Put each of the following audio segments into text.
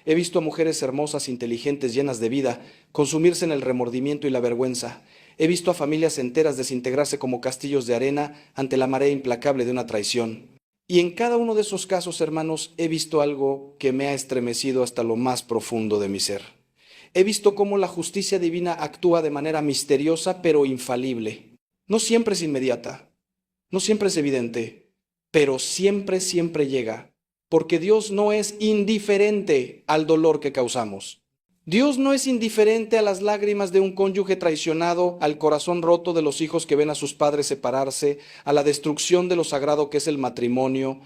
He visto a mujeres hermosas, inteligentes, llenas de vida, consumirse en el remordimiento y la vergüenza. He visto a familias enteras desintegrarse como castillos de arena ante la marea implacable de una traición. Y en cada uno de esos casos, hermanos, he visto algo que me ha estremecido hasta lo más profundo de mi ser. He visto cómo la justicia divina actúa de manera misteriosa pero infalible. No siempre es inmediata, no siempre es evidente, pero siempre, siempre llega, porque Dios no es indiferente al dolor que causamos. Dios no es indiferente a las lágrimas de un cónyuge traicionado, al corazón roto de los hijos que ven a sus padres separarse, a la destrucción de lo sagrado que es el matrimonio.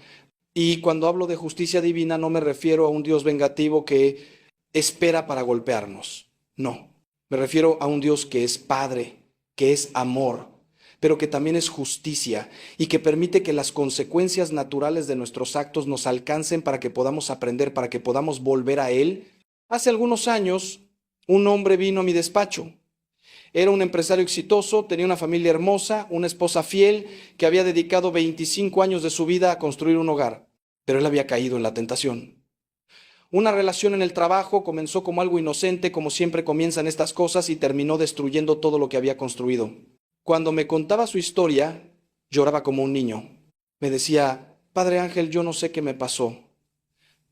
Y cuando hablo de justicia divina no me refiero a un Dios vengativo que espera para golpearnos. No, me refiero a un Dios que es Padre, que es amor, pero que también es justicia y que permite que las consecuencias naturales de nuestros actos nos alcancen para que podamos aprender, para que podamos volver a Él. Hace algunos años, un hombre vino a mi despacho. Era un empresario exitoso, tenía una familia hermosa, una esposa fiel que había dedicado 25 años de su vida a construir un hogar, pero él había caído en la tentación. Una relación en el trabajo comenzó como algo inocente, como siempre comienzan estas cosas, y terminó destruyendo todo lo que había construido. Cuando me contaba su historia, lloraba como un niño. Me decía, Padre Ángel, yo no sé qué me pasó.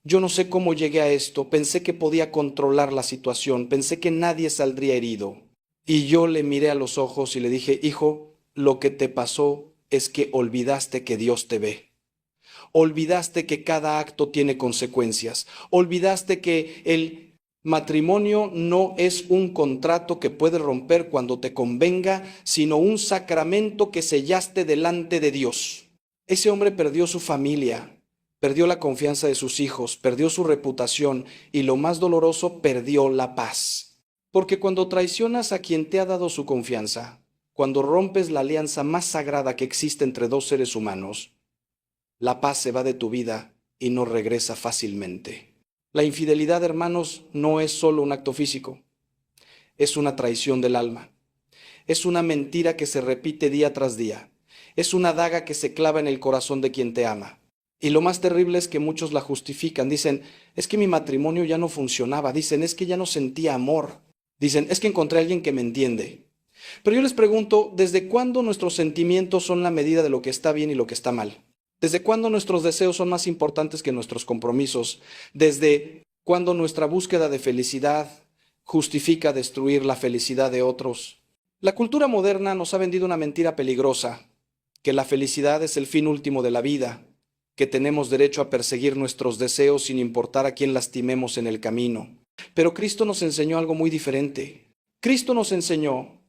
Yo no sé cómo llegué a esto. Pensé que podía controlar la situación. Pensé que nadie saldría herido. Y yo le miré a los ojos y le dije, hijo, lo que te pasó es que olvidaste que Dios te ve. Olvidaste que cada acto tiene consecuencias. Olvidaste que el matrimonio no es un contrato que puedes romper cuando te convenga, sino un sacramento que sellaste delante de Dios. Ese hombre perdió su familia, perdió la confianza de sus hijos, perdió su reputación y lo más doloroso, perdió la paz. Porque cuando traicionas a quien te ha dado su confianza, cuando rompes la alianza más sagrada que existe entre dos seres humanos, la paz se va de tu vida y no regresa fácilmente. La infidelidad, hermanos, no es solo un acto físico, es una traición del alma. Es una mentira que se repite día tras día. Es una daga que se clava en el corazón de quien te ama. Y lo más terrible es que muchos la justifican. Dicen, es que mi matrimonio ya no funcionaba. Dicen, es que ya no sentía amor. Dicen, es que encontré a alguien que me entiende. Pero yo les pregunto, ¿desde cuándo nuestros sentimientos son la medida de lo que está bien y lo que está mal? ¿Desde cuándo nuestros deseos son más importantes que nuestros compromisos? ¿Desde cuándo nuestra búsqueda de felicidad justifica destruir la felicidad de otros? La cultura moderna nos ha vendido una mentira peligrosa, que la felicidad es el fin último de la vida, que tenemos derecho a perseguir nuestros deseos sin importar a quién lastimemos en el camino. Pero Cristo nos enseñó algo muy diferente. Cristo nos enseñó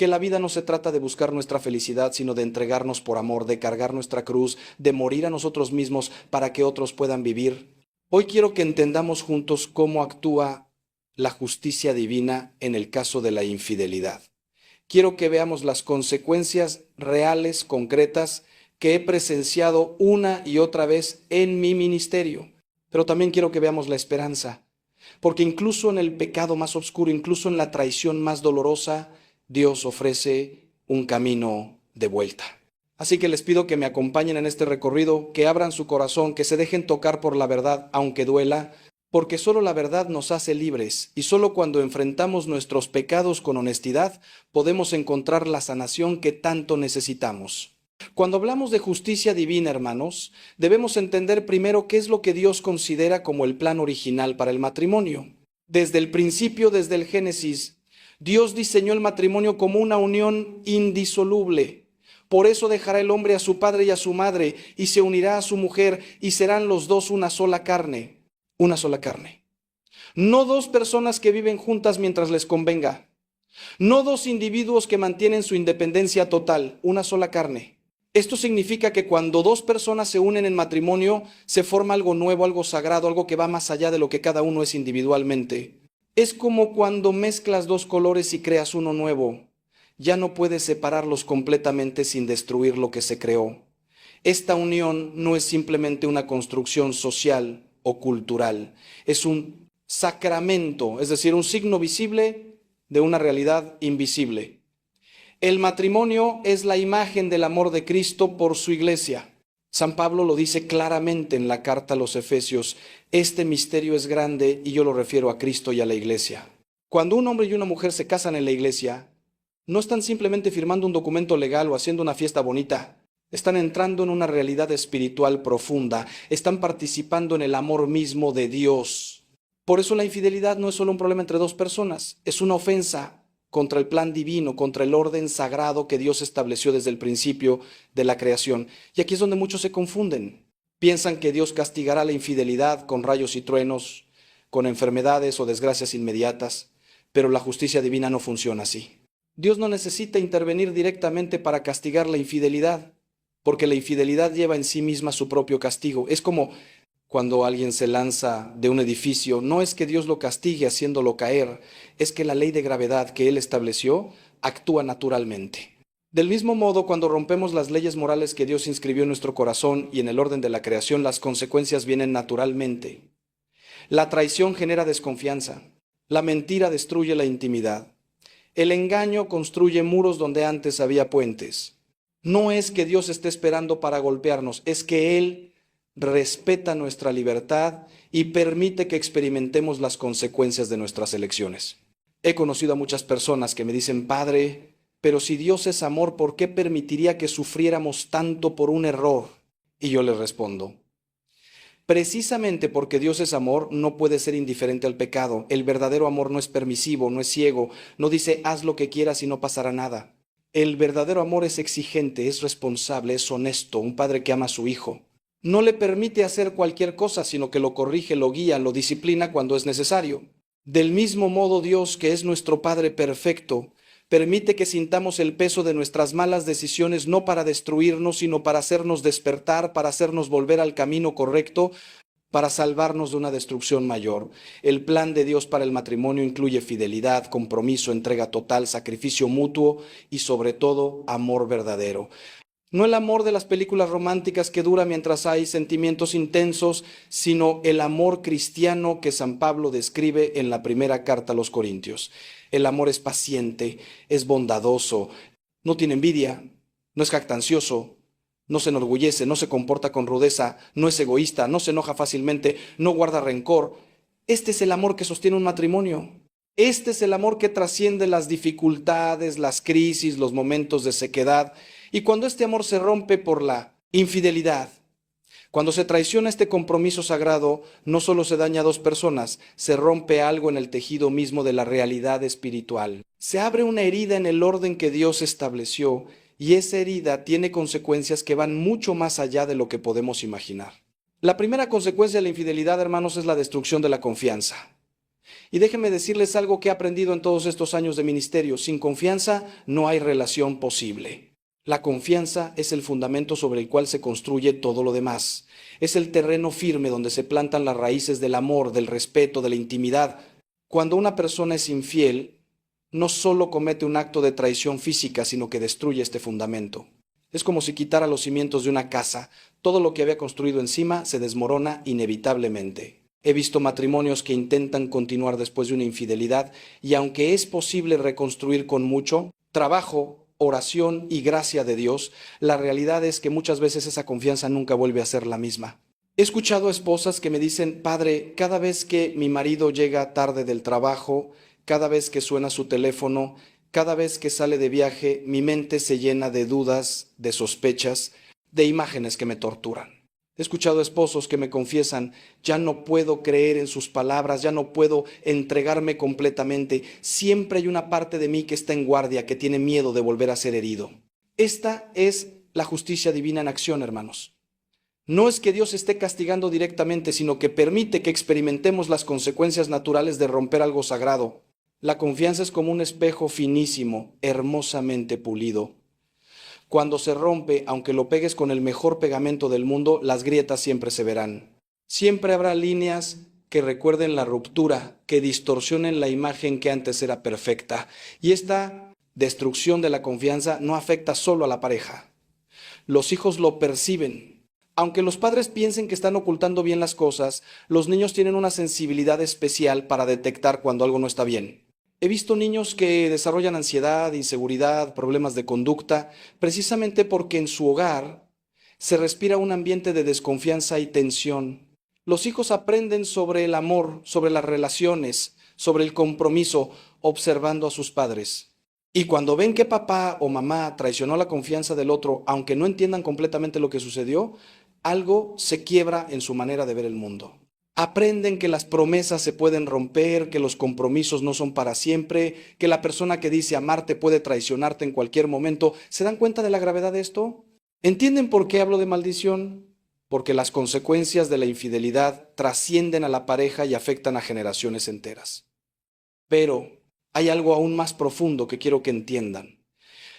que la vida no se trata de buscar nuestra felicidad, sino de entregarnos por amor, de cargar nuestra cruz, de morir a nosotros mismos para que otros puedan vivir. Hoy quiero que entendamos juntos cómo actúa la justicia divina en el caso de la infidelidad. Quiero que veamos las consecuencias reales, concretas, que he presenciado una y otra vez en mi ministerio. Pero también quiero que veamos la esperanza, porque incluso en el pecado más oscuro, incluso en la traición más dolorosa, Dios ofrece un camino de vuelta. Así que les pido que me acompañen en este recorrido, que abran su corazón, que se dejen tocar por la verdad, aunque duela, porque solo la verdad nos hace libres y solo cuando enfrentamos nuestros pecados con honestidad podemos encontrar la sanación que tanto necesitamos. Cuando hablamos de justicia divina, hermanos, debemos entender primero qué es lo que Dios considera como el plan original para el matrimonio. Desde el principio, desde el Génesis, Dios diseñó el matrimonio como una unión indisoluble. Por eso dejará el hombre a su padre y a su madre y se unirá a su mujer y serán los dos una sola carne. Una sola carne. No dos personas que viven juntas mientras les convenga. No dos individuos que mantienen su independencia total. Una sola carne. Esto significa que cuando dos personas se unen en matrimonio, se forma algo nuevo, algo sagrado, algo que va más allá de lo que cada uno es individualmente. Es como cuando mezclas dos colores y creas uno nuevo. Ya no puedes separarlos completamente sin destruir lo que se creó. Esta unión no es simplemente una construcción social o cultural. Es un sacramento, es decir, un signo visible de una realidad invisible. El matrimonio es la imagen del amor de Cristo por su iglesia. San Pablo lo dice claramente en la carta a los Efesios: este misterio es grande y yo lo refiero a Cristo y a la iglesia. Cuando un hombre y una mujer se casan en la iglesia, no están simplemente firmando un documento legal o haciendo una fiesta bonita. Están entrando en una realidad espiritual profunda, están participando en el amor mismo de Dios. Por eso la infidelidad no es solo un problema entre dos personas, es una ofensa contra el plan divino, contra el orden sagrado que Dios estableció desde el principio de la creación. Y aquí es donde muchos se confunden. Piensan que Dios castigará la infidelidad con rayos y truenos, con enfermedades o desgracias inmediatas, pero la justicia divina no funciona así. Dios no necesita intervenir directamente para castigar la infidelidad, porque la infidelidad lleva en sí misma su propio castigo. Es como cuando alguien se lanza de un edificio, no es que Dios lo castigue haciéndolo caer, es que la ley de gravedad que Él estableció actúa naturalmente. Del mismo modo, cuando rompemos las leyes morales que Dios inscribió en nuestro corazón y en el orden de la creación, las consecuencias vienen naturalmente. La traición genera desconfianza, la mentira destruye la intimidad, el engaño construye muros donde antes había puentes. No es que Dios esté esperando para golpearnos, es que Él respeta nuestra libertad y permite que experimentemos las consecuencias de nuestras elecciones. He conocido a muchas personas que me dicen: Padre, pero si Dios es amor, ¿por qué permitiría que sufriéramos tanto por un error? Y yo les respondo: precisamente porque Dios es amor, no puede ser indiferente al pecado. El verdadero amor no es permisivo, no es ciego, no dice haz lo que quieras y no pasará nada. El verdadero amor es exigente, es responsable, es honesto, un padre que ama a su hijo. No le permite hacer cualquier cosa, sino que lo corrige, lo guía, lo disciplina cuando es necesario. Del mismo modo, Dios, que es nuestro Padre perfecto, permite que sintamos el peso de nuestras malas decisiones, no para destruirnos, sino para hacernos despertar, para hacernos volver al camino correcto, para salvarnos de una destrucción mayor. El plan de Dios para el matrimonio incluye fidelidad, compromiso, entrega total, sacrificio mutuo y sobre todo amor verdadero. No el amor de las películas románticas que dura mientras hay sentimientos intensos, sino el amor cristiano que San Pablo describe en la primera carta a los Corintios. El amor es paciente, es bondadoso, no tiene envidia, no es jactancioso, no se enorgullece, no se comporta con rudeza, no es egoísta, no se enoja fácilmente, no guarda rencor. Este es el amor que sostiene un matrimonio. Este es el amor que trasciende las dificultades, las crisis, los momentos de sequedad. Y cuando este amor se rompe por la infidelidad, cuando se traiciona este compromiso sagrado, no solo se daña a dos personas, se rompe algo en el tejido mismo de la realidad espiritual. Se abre una herida en el orden que Dios estableció, y esa herida tiene consecuencias que van mucho más allá de lo que podemos imaginar. La primera consecuencia de la infidelidad, hermanos, es la destrucción de la confianza. Y déjenme decirles algo que he aprendido en todos estos años de ministerio: sin confianza no hay relación posible. La confianza es el fundamento sobre el cual se construye todo lo demás. Es el terreno firme donde se plantan las raíces del amor, del respeto, de la intimidad. Cuando una persona es infiel, no solo comete un acto de traición física, sino que destruye este fundamento. Es como si quitara los cimientos de una casa. Todo lo que había construido encima se desmorona inevitablemente. He visto matrimonios que intentan continuar después de una infidelidad, y aunque es posible reconstruir con mucho trabajo, oración y gracia de Dios, la realidad es que muchas veces esa confianza nunca vuelve a ser la misma. He escuchado esposas que me dicen: Padre, cada vez que mi marido llega tarde del trabajo, cada vez que suena su teléfono, cada vez que sale de viaje, mi mente se llena de dudas, de sospechas, de imágenes que me torturan. He escuchado esposos que me confiesan: ya no puedo creer en sus palabras, ya no puedo entregarme completamente. Siempre hay una parte de mí que está en guardia, que tiene miedo de volver a ser herido. Esta es la justicia divina en acción, hermanos. No es que Dios esté castigando directamente, sino que permite que experimentemos las consecuencias naturales de romper algo sagrado. La confianza es como un espejo finísimo, hermosamente pulido. Cuando se rompe, aunque lo pegues con el mejor pegamento del mundo, las grietas siempre se verán. Siempre habrá líneas que recuerden la ruptura, que distorsionen la imagen que antes era perfecta. Y esta destrucción de la confianza no afecta solo a la pareja. Los hijos lo perciben. Aunque los padres piensen que están ocultando bien las cosas, los niños tienen una sensibilidad especial para detectar cuando algo no está bien. He visto niños que desarrollan ansiedad, inseguridad, problemas de conducta, precisamente porque en su hogar Se respira un ambiente de desconfianza y tensión. Los hijos aprenden sobre el amor, sobre las relaciones, sobre el compromiso, observando a sus padres. Y cuando ven que papá o mamá traicionó la confianza del otro, aunque no entiendan completamente lo que sucedió, algo se quiebra en su manera de ver el mundo. Aprenden que las promesas se pueden romper, que los compromisos no son para siempre, que la persona que dice amarte puede traicionarte en cualquier momento. ¿Se dan cuenta de la gravedad de esto? ¿Entienden por qué hablo de maldición? Porque las consecuencias de la infidelidad trascienden a la pareja y afectan a generaciones enteras. Pero hay algo aún más profundo que quiero que entiendan.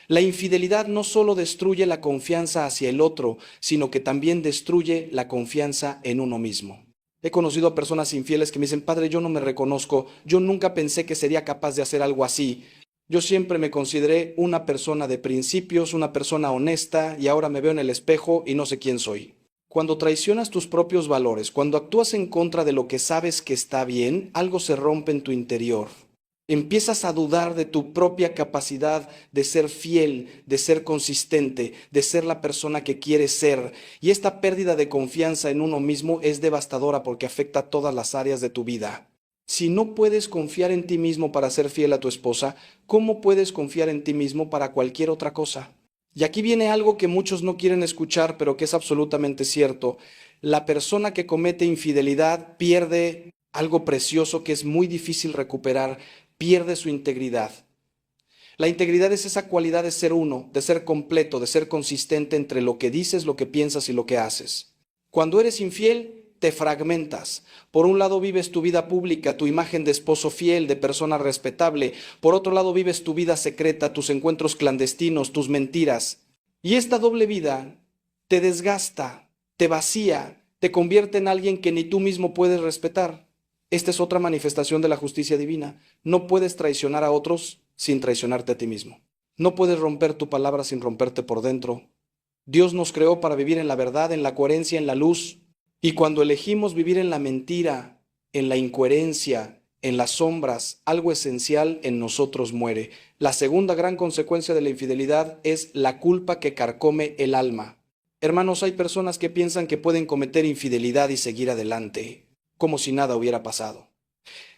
La infidelidad no solo destruye la confianza hacia el otro, sino que también destruye la confianza en uno mismo. He conocido a personas infieles que me dicen, padre, yo no me reconozco, yo nunca pensé que sería capaz de hacer algo así. Yo siempre me consideré una persona de principios, una persona honesta, y ahora me veo en el espejo y no sé quién soy. Cuando traicionas tus propios valores, cuando actúas en contra de lo que sabes que está bien, algo se rompe en tu interior. Empiezas a dudar de tu propia capacidad de ser fiel, de ser consistente, de ser la persona que quieres ser. Y esta pérdida de confianza en uno mismo es devastadora porque afecta todas las áreas de tu vida. Si no puedes confiar en ti mismo para ser fiel a tu esposa, ¿cómo puedes confiar en ti mismo para cualquier otra cosa? Y aquí viene algo que muchos no quieren escuchar, pero que es absolutamente cierto. La persona que comete infidelidad pierde algo precioso que es muy difícil recuperar, pierde su integridad. La integridad es esa cualidad de ser uno, de ser completo, de ser consistente entre lo que dices, lo que piensas y lo que haces. Cuando eres infiel, te fragmentas. Por un lado vives tu vida pública, tu imagen de esposo fiel, de persona respetable. Por otro lado vives tu vida secreta, tus encuentros clandestinos, tus mentiras. Y esta doble vida te desgasta, te vacía, te convierte en alguien que ni tú mismo puedes respetar. Esta es otra manifestación de la justicia divina. No puedes traicionar a otros sin traicionarte a ti mismo. No puedes romper tu palabra sin romperte por dentro. Dios nos creó para vivir en la verdad, en la coherencia, en la luz. Y cuando elegimos vivir en la mentira, en la incoherencia, en las sombras, algo esencial en nosotros muere. La segunda gran consecuencia de la infidelidad es la culpa que carcome el alma. Hermanos, hay personas que piensan que pueden cometer infidelidad y seguir adelante, como si nada hubiera pasado.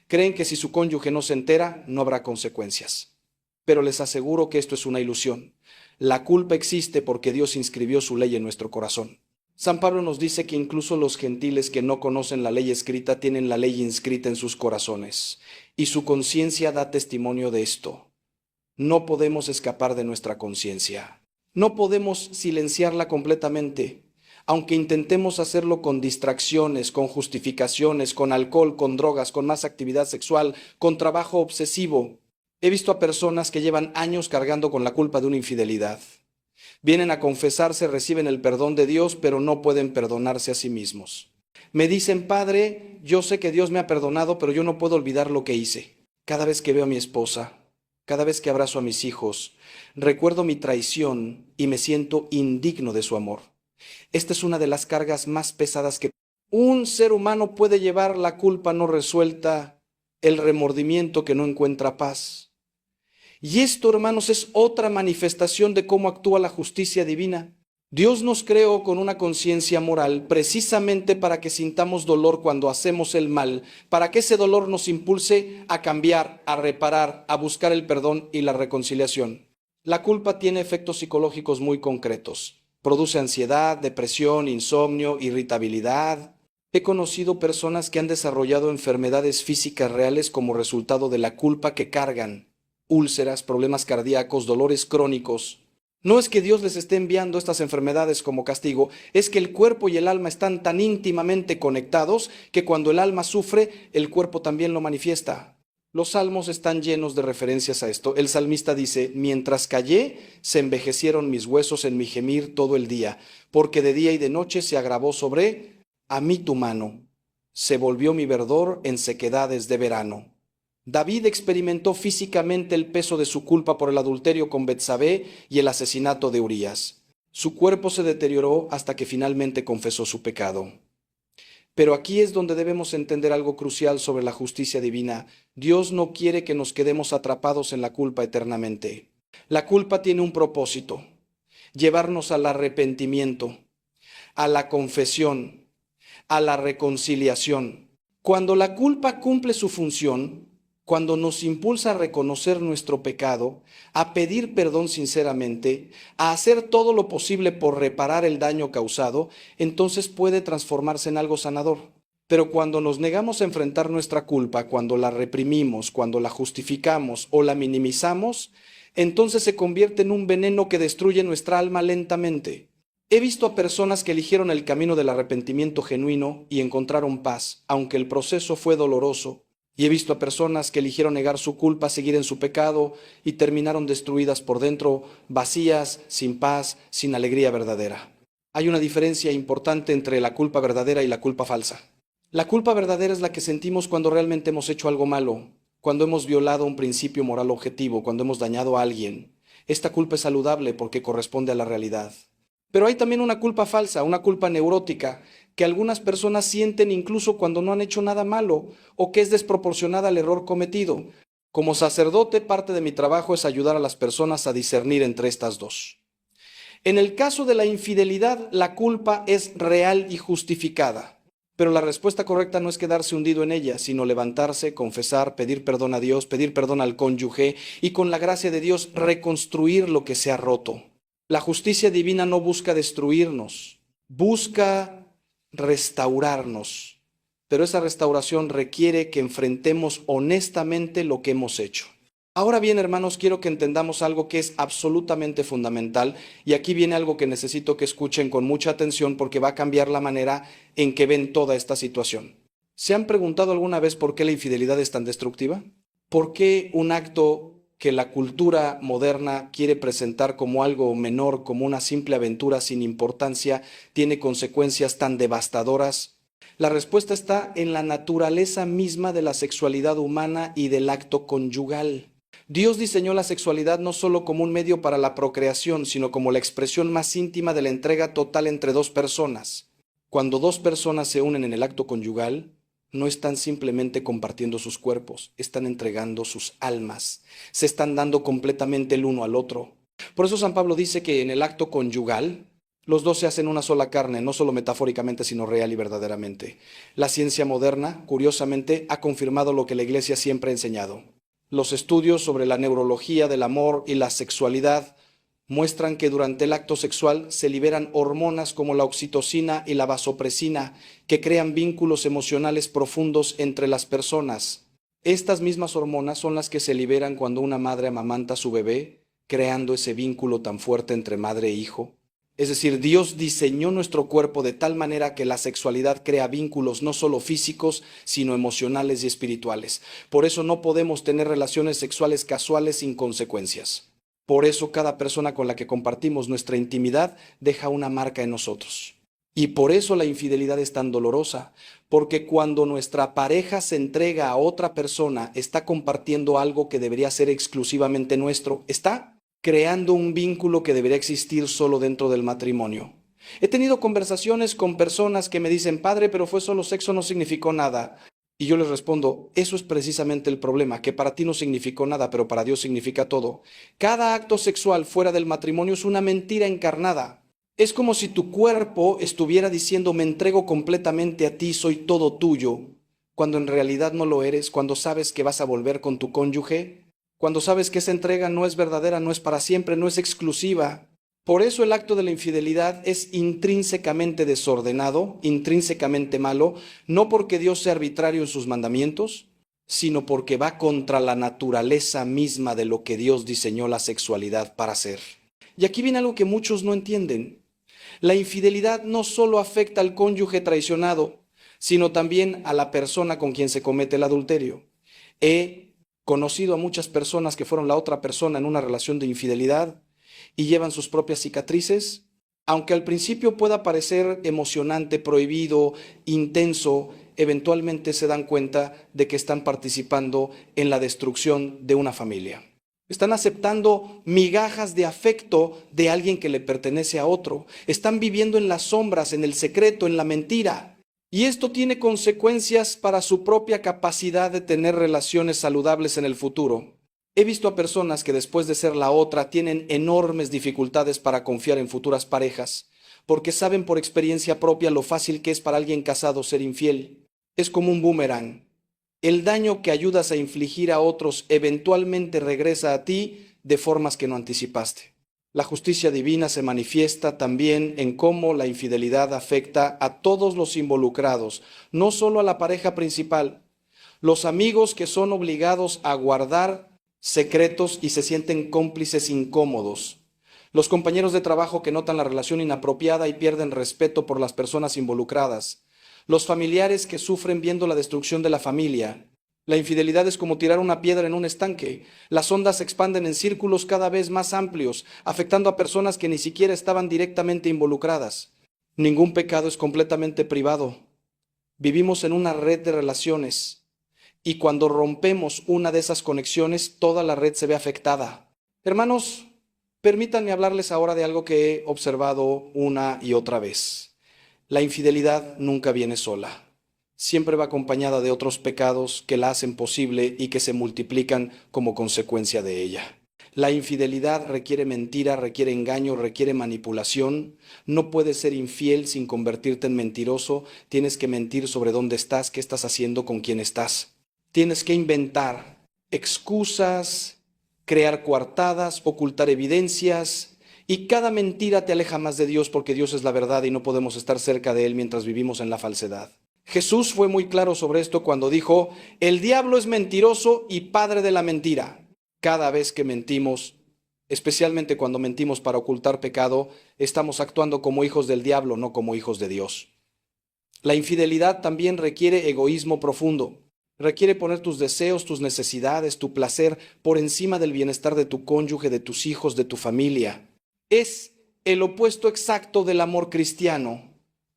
Creen que si su cónyuge no se entera, no habrá consecuencias. Pero les aseguro que esto es una ilusión. La culpa existe porque Dios inscribió su ley en nuestro corazón. San Pablo nos dice que incluso los gentiles que no conocen la ley escrita tienen la ley inscrita en sus corazones, y su conciencia da testimonio de esto. No podemos escapar de nuestra conciencia. No podemos silenciarla completamente. Aunque intentemos hacerlo con distracciones, con justificaciones, con alcohol, con drogas, con más actividad sexual, con trabajo obsesivo. He visto a personas que llevan años cargando con la culpa de una infidelidad. Vienen a confesarse, reciben el perdón de Dios, pero no pueden perdonarse a sí mismos. Me dicen, padre, yo sé que Dios me ha perdonado, pero yo no puedo olvidar lo que hice. Cada vez que veo a mi esposa, cada vez que abrazo a mis hijos, recuerdo mi traición y me siento indigno de su amor. Esta es una de las cargas más pesadas que un ser humano puede llevar, la culpa no resuelta, el remordimiento que no encuentra paz. Y esto, hermanos, es otra manifestación de cómo actúa la justicia divina. Dios nos creó con una conciencia moral precisamente para que sintamos dolor cuando hacemos el mal, para que ese dolor nos impulse a cambiar, a reparar, a buscar el perdón y la reconciliación. La culpa tiene efectos psicológicos muy concretos. Produce ansiedad, depresión, insomnio, irritabilidad. He conocido personas que han desarrollado enfermedades físicas reales como resultado de la culpa que cargan. Úlceras, problemas cardíacos, dolores crónicos. No es que Dios les esté enviando estas enfermedades como castigo, es que el cuerpo y el alma están tan íntimamente conectados que cuando el alma sufre, el cuerpo también lo manifiesta. Los salmos están llenos de referencias a esto. El salmista dice, mientras callé, se envejecieron mis huesos en mi gemir todo el día, porque de día y de noche se agravó sobre a mí tu mano. Se volvió mi verdor en sequedades de verano. David experimentó físicamente el peso de su culpa por el adulterio con Betsabé y el asesinato de Urías. Su cuerpo se deterioró hasta que finalmente confesó su pecado. Pero aquí es donde debemos entender algo crucial sobre la justicia divina. Dios no quiere que nos quedemos atrapados en la culpa eternamente. La culpa tiene un propósito: llevarnos al arrepentimiento. a la confesión, a la reconciliación. Cuando la culpa cumple su función, cuando nos impulsa a reconocer nuestro pecado, a pedir perdón sinceramente, a hacer todo lo posible por reparar el daño causado, entonces puede transformarse en algo sanador. Pero cuando nos negamos a enfrentar nuestra culpa, cuando la reprimimos, cuando la justificamos o la minimizamos, entonces se convierte en un veneno que destruye nuestra alma lentamente. He visto a personas que eligieron el camino del arrepentimiento genuino y encontraron paz, aunque el proceso fue doloroso. Y he visto a personas que eligieron negar su culpa, seguir en su pecado y terminaron destruidas por dentro, vacías, sin paz, sin alegría verdadera. Hay una diferencia importante entre la culpa verdadera y la culpa falsa. La culpa verdadera es la que sentimos cuando realmente hemos hecho algo malo, cuando hemos violado un principio moral objetivo, cuando hemos dañado a alguien. Esta culpa es saludable porque corresponde a la realidad. Pero hay también una culpa falsa, una culpa neurótica, que algunas personas sienten incluso cuando no han hecho nada malo o que es desproporcionada al error cometido. Como sacerdote, parte de mi trabajo es ayudar a las personas a discernir entre estas dos. En el caso de la infidelidad, la culpa es real y justificada, pero la respuesta correcta no es quedarse hundido en ella, sino levantarse, confesar, pedir perdón a Dios, pedir perdón al cónyuge y con la gracia de Dios reconstruir lo que se ha roto. La justicia divina no busca destruirnos, busca restaurarnos, pero esa restauración requiere que enfrentemos honestamente lo que hemos hecho. Ahora bien, hermanos, quiero que entendamos algo que es absolutamente fundamental, y aquí viene algo que necesito que escuchen con mucha atención porque va a cambiar la manera en que ven toda esta situación. ¿Se han preguntado alguna vez por qué la infidelidad es tan destructiva? ¿Por qué un acto que la cultura moderna quiere presentar como algo menor, como una simple aventura sin importancia, tiene consecuencias tan devastadoras? La respuesta está en la naturaleza misma de la sexualidad humana y del acto conyugal. Dios diseñó la sexualidad no solo como un medio para la procreación, sino como la expresión más íntima de la entrega total entre dos personas. Cuando dos personas se unen en el acto conyugal, no están simplemente compartiendo sus cuerpos, están entregando sus almas, se están dando completamente el uno al otro. Por eso San Pablo dice que en el acto conyugal, los dos se hacen una sola carne, no solo metafóricamente, sino real y verdaderamente. La ciencia moderna, curiosamente, ha confirmado lo que la Iglesia siempre ha enseñado. Los estudios sobre la neurología del amor y la sexualidad muestran que durante el acto sexual se liberan hormonas como la oxitocina y la vasopresina que crean vínculos emocionales profundos entre las personas. Estas mismas hormonas son las que se liberan cuando una madre amamanta a su bebé, creando ese vínculo tan fuerte entre madre e hijo. Es decir, Dios diseñó nuestro cuerpo de tal manera que la sexualidad crea vínculos no solo físicos, sino emocionales y espirituales. Por eso no podemos tener relaciones sexuales casuales sin consecuencias. Por eso cada persona con la que compartimos nuestra intimidad deja una marca en nosotros. Y por eso la infidelidad es tan dolorosa, porque cuando nuestra pareja se entrega a otra persona, está compartiendo algo que debería ser exclusivamente nuestro, está creando un vínculo que debería existir solo dentro del matrimonio. He tenido conversaciones con personas que me dicen, padre, pero fue solo sexo, no significó nada. Y yo les respondo, eso es precisamente el problema, que para ti no significó nada, pero para Dios significa todo. Cada acto sexual fuera del matrimonio es una mentira encarnada. Es como si tu cuerpo estuviera diciendo, me entrego completamente a ti, soy todo tuyo, cuando en realidad no lo eres, cuando sabes que vas a volver con tu cónyuge, cuando sabes que esa entrega no es verdadera, no es para siempre, no es exclusiva. Por eso el acto de la infidelidad es intrínsecamente desordenado, intrínsecamente malo, no porque Dios sea arbitrario en sus mandamientos, sino porque va contra la naturaleza misma de lo que Dios diseñó la sexualidad para hacer. Y aquí viene algo que muchos no entienden. La infidelidad no solo afecta al cónyuge traicionado, sino también a la persona con quien se comete el adulterio. He conocido a muchas personas que fueron la otra persona en una relación de infidelidad y llevan sus propias cicatrices. Aunque al principio pueda parecer emocionante, prohibido, intenso, eventualmente se dan cuenta de que están participando en la destrucción de una familia. Están aceptando migajas de afecto de alguien que le pertenece a otro. Están viviendo en las sombras, en el secreto, en la mentira. Y esto tiene consecuencias para su propia capacidad de tener relaciones saludables en el futuro. He visto a personas que después de ser la otra tienen enormes dificultades para confiar en futuras parejas, porque saben por experiencia propia lo fácil que es para alguien casado ser infiel. Es como un boomerang. El daño que ayudas a infligir a otros eventualmente regresa a ti de formas que no anticipaste. La justicia divina se manifiesta también en cómo la infidelidad afecta a todos los involucrados, no solo a la pareja principal. Los amigos que son obligados a guardar secretos y se sienten cómplices incómodos. Los compañeros de trabajo que notan la relación inapropiada y pierden respeto por las personas involucradas. Los familiares que sufren viendo la destrucción de la familia. La infidelidad es como tirar una piedra en un estanque. Las ondas se expanden en círculos cada vez más amplios, afectando a personas que ni siquiera estaban directamente involucradas. Ningún pecado es completamente privado. Vivimos en una red de relaciones y cuando rompemos una de esas conexiones, toda la red se ve afectada. Hermanos, permítanme hablarles ahora de algo que he observado una y otra vez. La infidelidad nunca viene sola. Siempre va acompañada de otros pecados que la hacen posible y que se multiplican como consecuencia de ella. La infidelidad requiere mentira, requiere engaño, requiere manipulación. No puedes ser infiel sin convertirte en mentiroso. Tienes que mentir sobre dónde estás, qué estás haciendo, con quién estás. Tienes que inventar excusas, crear coartadas, ocultar evidencias, y cada mentira te aleja más de Dios porque Dios es la verdad y no podemos estar cerca de Él mientras vivimos en la falsedad. Jesús fue muy claro sobre esto cuando dijo, el diablo es mentiroso y padre de la mentira. Cada vez que mentimos, especialmente cuando mentimos para ocultar pecado, estamos actuando como hijos del diablo, no como hijos de Dios. La infidelidad también requiere egoísmo profundo. Requiere poner tus deseos, tus necesidades, tu placer por encima del bienestar de tu cónyuge, de tus hijos, de tu familia. Es el opuesto exacto del amor cristiano,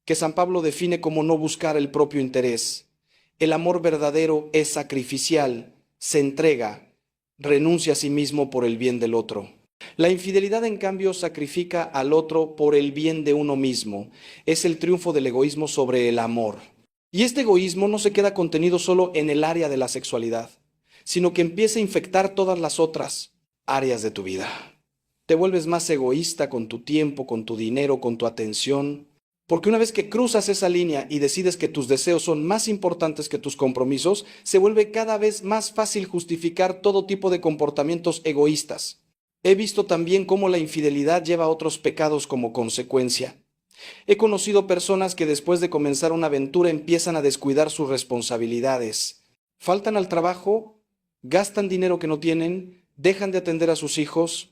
que San Pablo define como no buscar el propio interés. El amor verdadero es sacrificial, se entrega, renuncia a sí mismo por el bien del otro. La infidelidad, en cambio, sacrifica al otro por el bien de uno mismo. Es el triunfo del egoísmo sobre el amor. Y este egoísmo no se queda contenido solo en el área de la sexualidad, sino que empieza a infectar todas las otras áreas de tu vida. Te vuelves más egoísta con tu tiempo, con tu dinero, con tu atención, porque una vez que cruzas esa línea y decides que tus deseos son más importantes que tus compromisos, se vuelve cada vez más fácil justificar todo tipo de comportamientos egoístas. He visto también cómo la infidelidad lleva a otros pecados como consecuencia. He conocido personas que después de comenzar una aventura empiezan a descuidar sus responsabilidades. Faltan al trabajo, gastan dinero que no tienen, dejan de atender a sus hijos.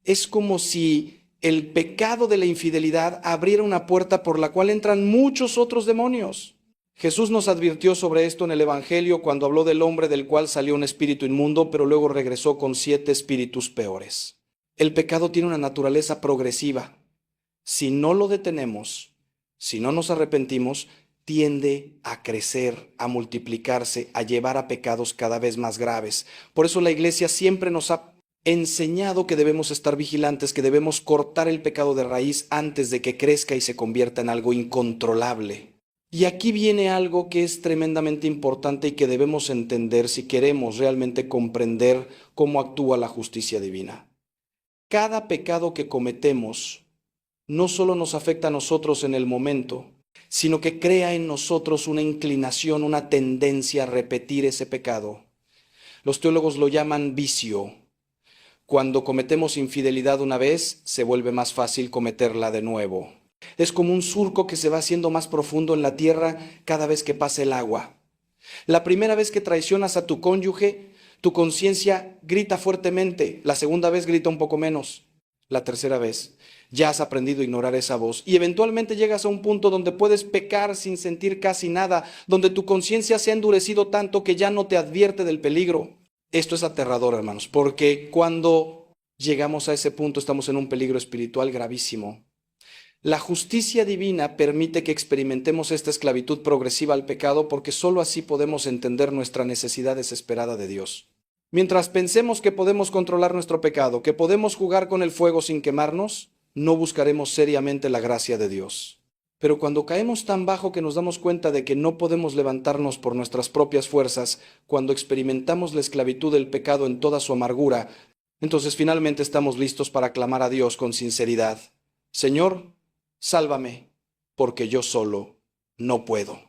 Es como si el pecado de la infidelidad abriera una puerta por la cual entran muchos otros demonios. Jesús nos advirtió sobre esto en el Evangelio cuando habló del hombre del cual salió un espíritu inmundo, pero luego regresó con 7 espíritus peores. El pecado tiene una naturaleza progresiva. Si no lo detenemos, si no nos arrepentimos, tiende a crecer, a multiplicarse, a llevar a pecados cada vez más graves. Por eso la Iglesia siempre nos ha enseñado que debemos estar vigilantes, que debemos cortar el pecado de raíz antes de que crezca y se convierta en algo incontrolable. Y aquí viene algo que es tremendamente importante y que debemos entender si queremos realmente comprender cómo actúa la justicia divina. Cada pecado que cometemos no solo nos afecta a nosotros en el momento, sino que crea en nosotros una inclinación, una tendencia a repetir ese pecado. Los teólogos lo llaman vicio. Cuando cometemos infidelidad una vez, se vuelve más fácil cometerla de nuevo. Es como un surco que se va haciendo más profundo en la tierra cada vez que pasa el agua. La primera vez que traicionas a tu cónyuge, tu conciencia grita fuertemente. La segunda vez grita un poco menos. La tercera vez ya has aprendido a ignorar esa voz y eventualmente llegas a un punto donde puedes pecar sin sentir casi nada, donde tu conciencia se ha endurecido tanto que ya no te advierte del peligro. Esto es aterrador, hermanos, porque cuando llegamos a ese punto estamos en un peligro espiritual gravísimo. La justicia divina permite que experimentemos esta esclavitud progresiva al pecado porque sólo así podemos entender nuestra necesidad desesperada de Dios. Mientras pensemos que podemos controlar nuestro pecado, que podemos jugar con el fuego sin quemarnos, no buscaremos seriamente la gracia de Dios. Pero cuando caemos tan bajo que nos damos cuenta de que no podemos levantarnos por nuestras propias fuerzas, cuando experimentamos la esclavitud del pecado en toda su amargura, entonces finalmente estamos listos para clamar a Dios con sinceridad. Señor, sálvame, porque yo solo no puedo.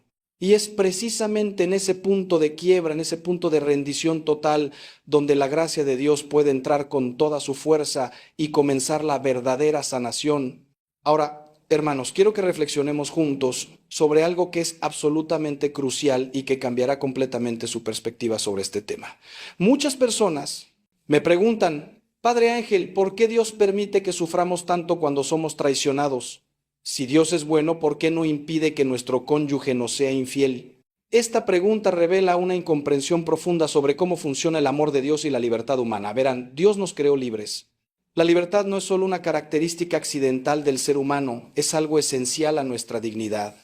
Y es precisamente en ese punto de quiebra, en ese punto de rendición total, donde la gracia de Dios puede entrar con toda su fuerza y comenzar la verdadera sanación. Ahora, hermanos, quiero que reflexionemos juntos sobre algo que es absolutamente crucial y que cambiará completamente su perspectiva sobre este tema. Muchas personas me preguntan, Padre Ángel, ¿por qué Dios permite que suframos tanto cuando somos traicionados? Si Dios es bueno, ¿por qué no impide que nuestro cónyuge nos sea infiel? Esta pregunta revela una incomprensión profunda sobre cómo funciona el amor de Dios y la libertad humana. Verán, Dios nos creó libres. La libertad no es solo una característica accidental del ser humano, es algo esencial a nuestra dignidad.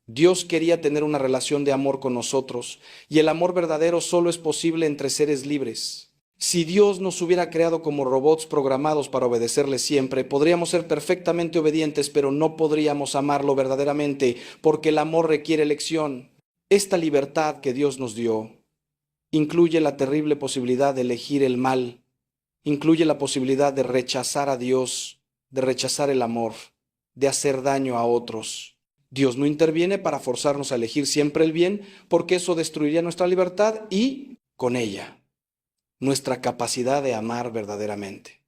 Dios quería tener una relación de amor con nosotros, y el amor verdadero solo es posible entre seres libres. Si Dios nos hubiera creado como robots programados para obedecerle siempre, podríamos ser perfectamente obedientes, pero no podríamos amarlo verdaderamente, porque el amor requiere elección. Esta libertad que Dios nos dio incluye la terrible posibilidad de elegir el mal, incluye la posibilidad de rechazar a Dios, de rechazar el amor, de hacer daño a otros. Dios no interviene para forzarnos a elegir siempre el bien, porque eso destruiría nuestra libertad y, con ella, nuestra capacidad de amar verdaderamente.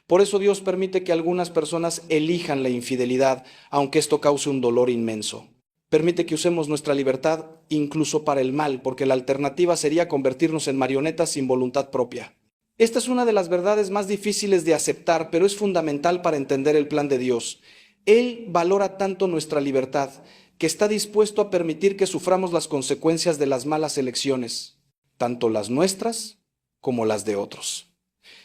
Por eso Dios permite que algunas personas elijan la infidelidad, aunque esto cause un dolor inmenso. Permite que usemos nuestra libertad incluso para el mal, porque la alternativa sería convertirnos en marionetas sin voluntad propia. Esta es una de las verdades más difíciles de aceptar, pero es fundamental para entender el plan de Dios. Él valora tanto nuestra libertad, que está dispuesto a permitir que suframos las consecuencias de las malas elecciones, tanto las nuestras como las de otros.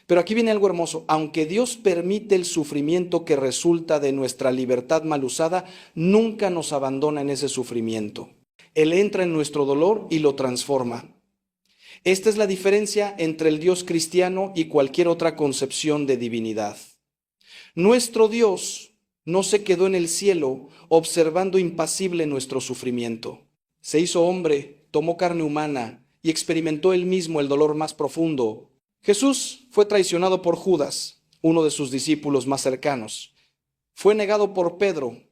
Pero aquí viene algo hermoso. Aunque Dios permite el sufrimiento que resulta de nuestra libertad mal usada, nunca nos abandona en ese sufrimiento. Él entra en nuestro dolor y lo transforma. Esta es la diferencia entre el Dios cristiano y cualquier otra concepción de divinidad. Nuestro Dios no se quedó en el cielo observando impasible nuestro sufrimiento. Se hizo hombre, tomó carne humana y experimentó él mismo el dolor más profundo. Jesús fue traicionado por Judas, uno de sus discípulos más cercanos. Fue negado por Pedro,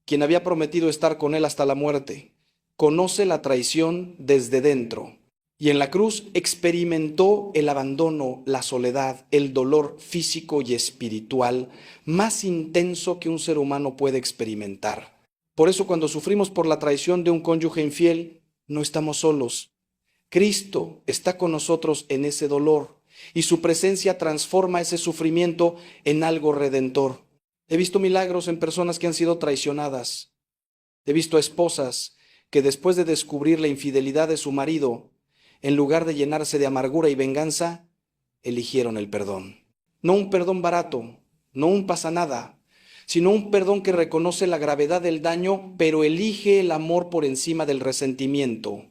quien había prometido estar con él hasta la muerte. Conoce la traición desde dentro. Y en la cruz experimentó el abandono, la soledad, el dolor físico y espiritual más intenso que un ser humano puede experimentar. Por eso cuando sufrimos por la traición de un cónyuge infiel, no estamos solos. Cristo está con nosotros en ese dolor y su presencia transforma ese sufrimiento en algo redentor. He visto milagros en personas que han sido traicionadas. He visto esposas que después de descubrir la infidelidad de su marido, en lugar de llenarse de amargura y venganza, eligieron el perdón. No un perdón barato, no un pasa nada, sino un perdón que reconoce la gravedad del daño, pero elige el amor por encima del resentimiento.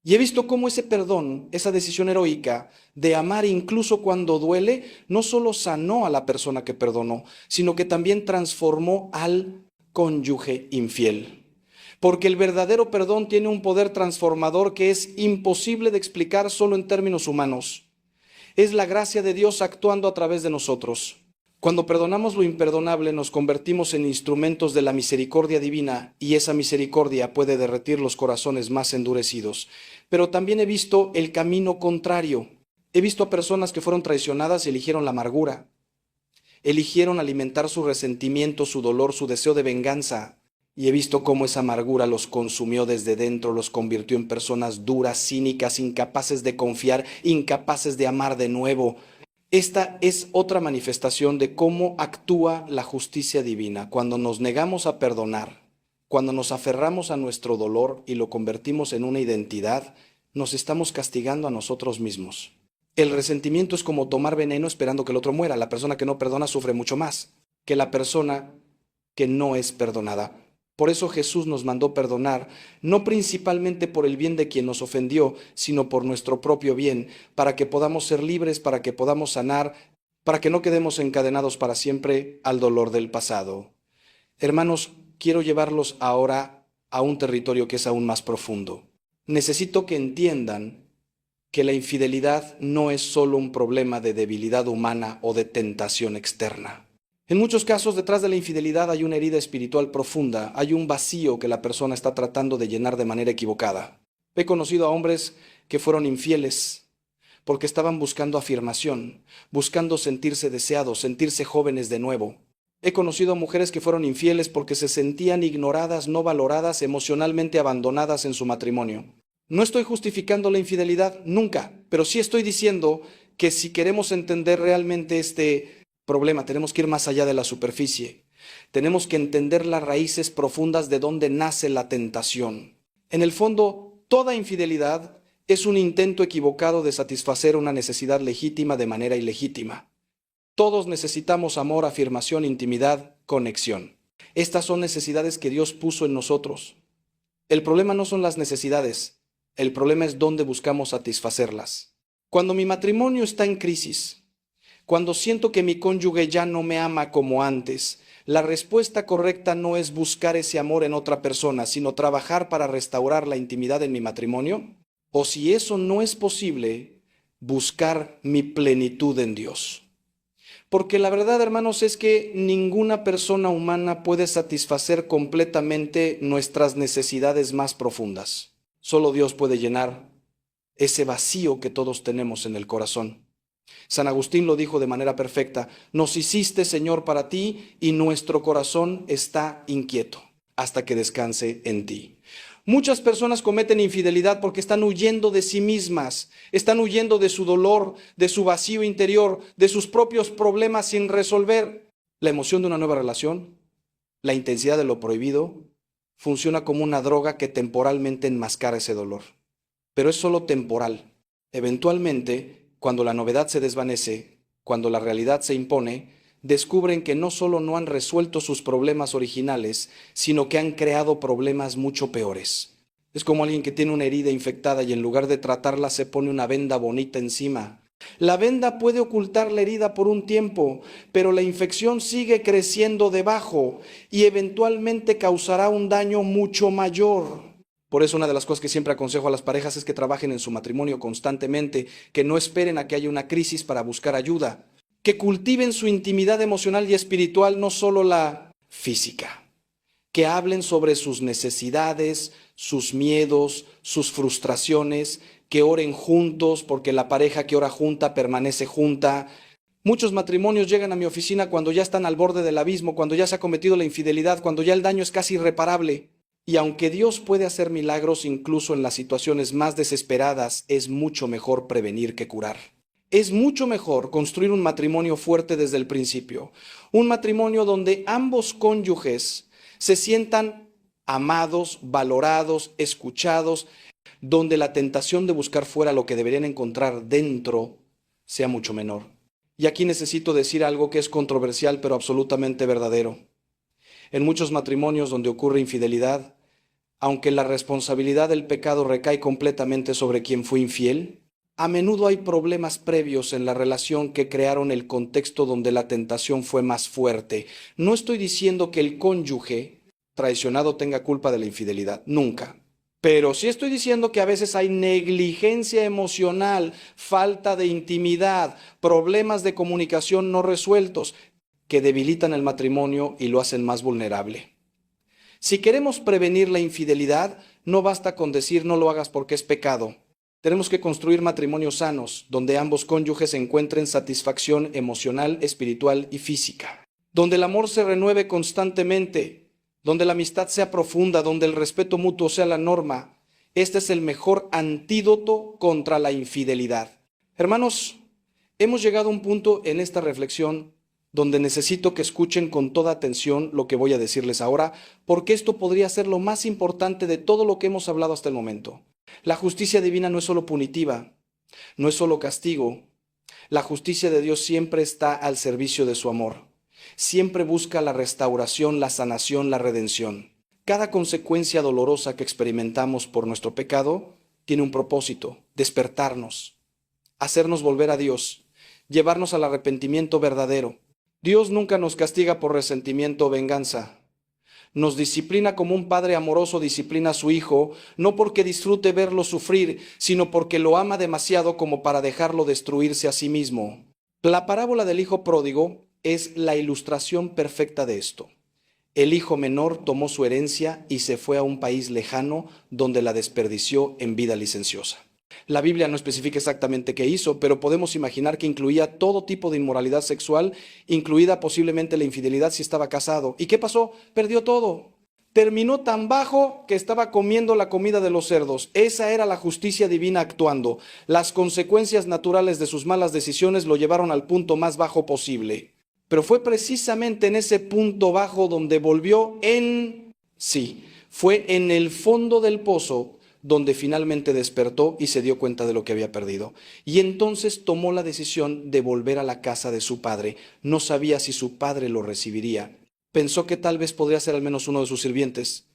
Y he visto cómo ese perdón, esa decisión heroica de amar incluso cuando duele, no solo sanó a la persona que perdonó, sino que también transformó al cónyuge infiel. Porque el verdadero perdón tiene un poder transformador que es imposible de explicar solo en términos humanos. Es la gracia de Dios actuando a través de nosotros. Cuando perdonamos lo imperdonable, nos convertimos en instrumentos de la misericordia divina, y esa misericordia puede derretir los corazones más endurecidos. Pero también he visto el camino contrario. He visto a personas que fueron traicionadas y eligieron la amargura. Eligieron alimentar su resentimiento, su dolor, su deseo de venganza. Y he visto cómo esa amargura los consumió desde dentro, los convirtió en personas duras, cínicas, incapaces de confiar, incapaces de amar de nuevo. Esta es otra manifestación de cómo actúa la justicia divina. Cuando nos negamos a perdonar, cuando nos aferramos a nuestro dolor y lo convertimos en una identidad, nos estamos castigando a nosotros mismos. El resentimiento es como tomar veneno esperando que el otro muera. La persona que no perdona sufre mucho más que la persona que no es perdonada. Por eso Jesús nos mandó perdonar, no principalmente por el bien de quien nos ofendió, sino por nuestro propio bien, para que podamos ser libres, para que podamos sanar, para que no quedemos encadenados para siempre al dolor del pasado. Hermanos, quiero llevarlos ahora a un territorio que es aún más profundo. Necesito que entiendan que la infidelidad no es solo un problema de debilidad humana o de tentación externa. En muchos casos, detrás de la infidelidad hay una herida espiritual profunda, hay un vacío que la persona está tratando de llenar de manera equivocada. He conocido a hombres que fueron infieles porque estaban buscando afirmación, buscando sentirse deseados, sentirse jóvenes de nuevo. He conocido a mujeres que fueron infieles porque se sentían ignoradas, no valoradas, emocionalmente abandonadas en su matrimonio. No estoy justificando la infidelidad, nunca, pero sí estoy diciendo que si queremos entender realmente este problema, tenemos que ir más allá de la superficie. Tenemos que entender las raíces profundas de donde nace la tentación. En el fondo, toda infidelidad es un intento equivocado de satisfacer una necesidad legítima de manera ilegítima. Todos necesitamos amor, afirmación, intimidad, conexión. Estas son necesidades que Dios puso en nosotros. El problema no son las necesidades, el problema es dónde buscamos satisfacerlas. Cuando mi matrimonio está en crisis, cuando siento que mi cónyuge ya no me ama como antes, la respuesta correcta no es buscar ese amor en otra persona, sino trabajar para restaurar la intimidad en mi matrimonio. O si eso no es posible, buscar mi plenitud en Dios. Porque la verdad, hermanos, es que ninguna persona humana puede satisfacer completamente nuestras necesidades más profundas. Solo Dios puede llenar ese vacío que todos tenemos en el corazón. San Agustín lo dijo de manera perfecta: nos hiciste, Señor, para ti, y nuestro corazón está inquieto hasta que descanse en ti. Muchas personas cometen infidelidad porque están huyendo de sí mismas, están huyendo de su dolor, de su vacío interior, de sus propios problemas sin resolver. La emoción de una nueva relación, la intensidad de lo prohibido, funciona como una droga que temporalmente enmascara ese dolor. Pero es solo temporal. Eventualmente, cuando la novedad se desvanece, cuando la realidad se impone, descubren que no solo no han resuelto sus problemas originales, sino que han creado problemas mucho peores. Es como alguien que tiene una herida infectada y en lugar de tratarla se pone una venda bonita encima. La venda puede ocultar la herida por un tiempo, pero la infección sigue creciendo debajo y eventualmente causará un daño mucho mayor. Por eso una de las cosas que siempre aconsejo a las parejas es que trabajen en su matrimonio constantemente, que no esperen a que haya una crisis para buscar ayuda, que cultiven su intimidad emocional y espiritual, no solo la física, que hablen sobre sus necesidades, sus miedos, sus frustraciones, que oren juntos, porque la pareja que ora junta permanece junta. Muchos matrimonios llegan a mi oficina cuando ya están al borde del abismo, cuando ya se ha cometido la infidelidad, cuando ya el daño es casi irreparable. Y aunque Dios puede hacer milagros incluso en las situaciones más desesperadas, es mucho mejor prevenir que curar. Es mucho mejor construir un matrimonio fuerte desde el principio, un matrimonio donde ambos cónyuges se sientan amados, valorados, escuchados, donde la tentación de buscar fuera lo que deberían encontrar dentro sea mucho menor. Y aquí necesito decir algo que es controversial pero absolutamente verdadero. En muchos matrimonios donde ocurre infidelidad, aunque la responsabilidad del pecado recae completamente sobre quien fue infiel, a menudo hay problemas previos en la relación que crearon el contexto donde la tentación fue más fuerte. No estoy diciendo que el cónyuge traicionado tenga culpa de la infidelidad, nunca. Pero sí estoy diciendo que a veces hay negligencia emocional, falta de intimidad, problemas de comunicación no resueltos que debilitan el matrimonio y lo hacen más vulnerable. Si queremos prevenir la infidelidad, no basta con decir no lo hagas porque es pecado. Tenemos que construir matrimonios sanos, donde ambos cónyuges encuentren satisfacción emocional, espiritual y física, donde el amor se renueve constantemente, donde la amistad sea profunda, donde el respeto mutuo sea la norma. Este es el mejor antídoto contra la infidelidad. Hermanos, hemos llegado a un punto en esta reflexión donde necesito que escuchen con toda atención lo que voy a decirles ahora, porque esto podría ser lo más importante de todo lo que hemos hablado hasta el momento. La justicia divina no es solo punitiva, no es solo castigo. La justicia de Dios siempre está al servicio de su amor. Siempre busca la restauración, la sanación, la redención. Cada consecuencia dolorosa que experimentamos por nuestro pecado tiene un propósito: despertarnos, hacernos volver a Dios, llevarnos al arrepentimiento verdadero. Dios nunca nos castiga por resentimiento o venganza. Nos disciplina como un padre amoroso disciplina a su hijo, no porque disfrute verlo sufrir, sino porque lo ama demasiado como para dejarlo destruirse a sí mismo. La parábola del hijo pródigo es la ilustración perfecta de esto. El hijo menor tomó su herencia y se fue a un país lejano donde la desperdició en vida licenciosa. La Biblia no especifica exactamente qué hizo, pero podemos imaginar que incluía todo tipo de inmoralidad sexual, incluida posiblemente la infidelidad si estaba casado. ¿Y qué pasó? Perdió todo. Terminó tan bajo que estaba comiendo la comida de los cerdos. Esa era la justicia divina actuando. Las consecuencias naturales de sus malas decisiones lo llevaron al punto más bajo posible. Pero fue precisamente en ese punto bajo donde volvió fue en el fondo del pozo donde finalmente despertó y se dio cuenta de lo que había perdido. Y entonces tomó la decisión de volver a la casa de su padre. No sabía si su padre lo recibiría. Pensó que tal vez podría ser al menos uno de sus sirvientes.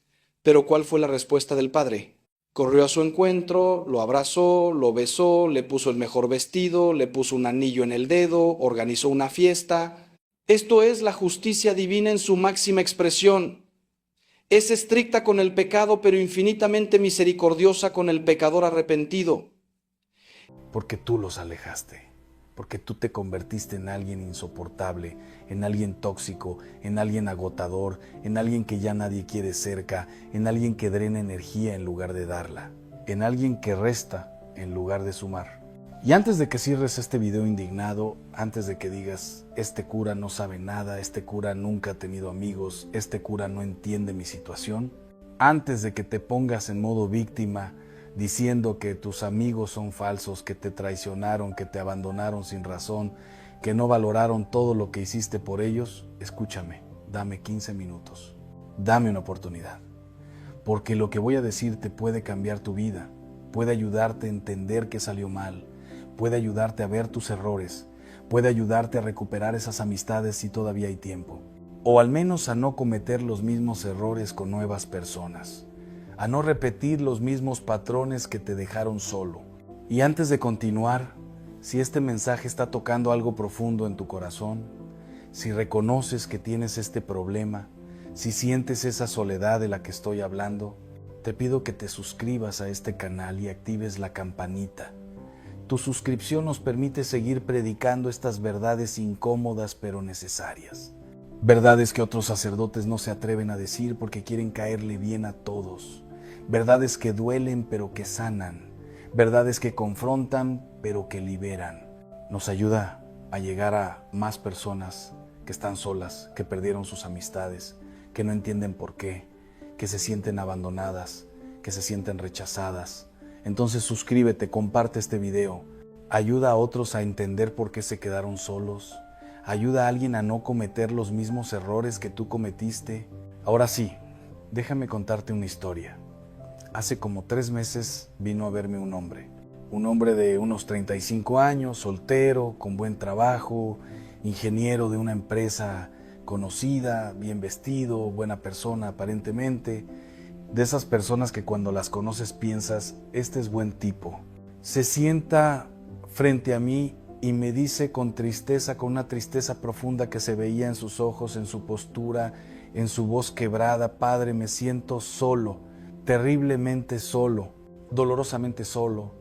Pero ¿cuál fue la respuesta del padre? Corrió a su encuentro, lo abrazó, lo besó, le puso el mejor vestido, le puso un anillo en el dedo, organizó una fiesta. Esto es la justicia divina en su máxima expresión. Es estricta con el pecado, pero infinitamente misericordiosa con el pecador arrepentido. Porque tú los alejaste, porque tú te convertiste en alguien insoportable, en alguien tóxico, en alguien agotador, en alguien que ya nadie quiere cerca, en alguien que drena energía en lugar de darla, en alguien que resta en lugar de sumar. Y antes de que cierres este video indignado, antes de que digas, este cura no sabe nada, este cura nunca ha tenido amigos, este cura no entiende mi situación, antes de que te pongas en modo víctima, diciendo que tus amigos son falsos, que te traicionaron, que te abandonaron sin razón, que no valoraron todo lo que hiciste por ellos, escúchame, dame 15 minutos, dame una oportunidad, porque lo que voy a decirte puede cambiar tu vida, puede ayudarte a entender que salió mal, puede ayudarte a ver tus errores, puede ayudarte a recuperar esas amistades si todavía hay tiempo, o al menos a no cometer los mismos errores con nuevas personas, a no repetir los mismos patrones que te dejaron solo. Y antes de continuar, si este mensaje está tocando algo profundo en tu corazón, si reconoces que tienes este problema, si sientes esa soledad de la que estoy hablando, te pido que te suscribas a este canal y actives la campanita. Tu suscripción nos permite seguir predicando estas verdades incómodas pero necesarias. Verdades que otros sacerdotes no se atreven a decir porque quieren caerle bien a todos. Verdades que duelen pero que sanan. Verdades que confrontan pero que liberan. Nos ayuda a llegar a más personas que están solas, que perdieron sus amistades, que no entienden por qué, que se sienten abandonadas, que se sienten rechazadas. Entonces suscríbete, comparte este video, ayuda a otros a entender por qué se quedaron solos, ayuda a alguien a no cometer los mismos errores que tú cometiste. Ahora sí, déjame contarte una historia. Hace como 3 meses vino a verme un hombre de unos 35 años, soltero, con buen trabajo, ingeniero de una empresa conocida, bien vestido, buena persona aparentemente, de esas personas que cuando las conoces piensas, este es buen tipo. Se sienta frente a mí y me dice con tristeza, con una tristeza profunda que se veía en sus ojos, en su postura, en su voz quebrada: Padre, me siento solo, terriblemente solo, dolorosamente solo,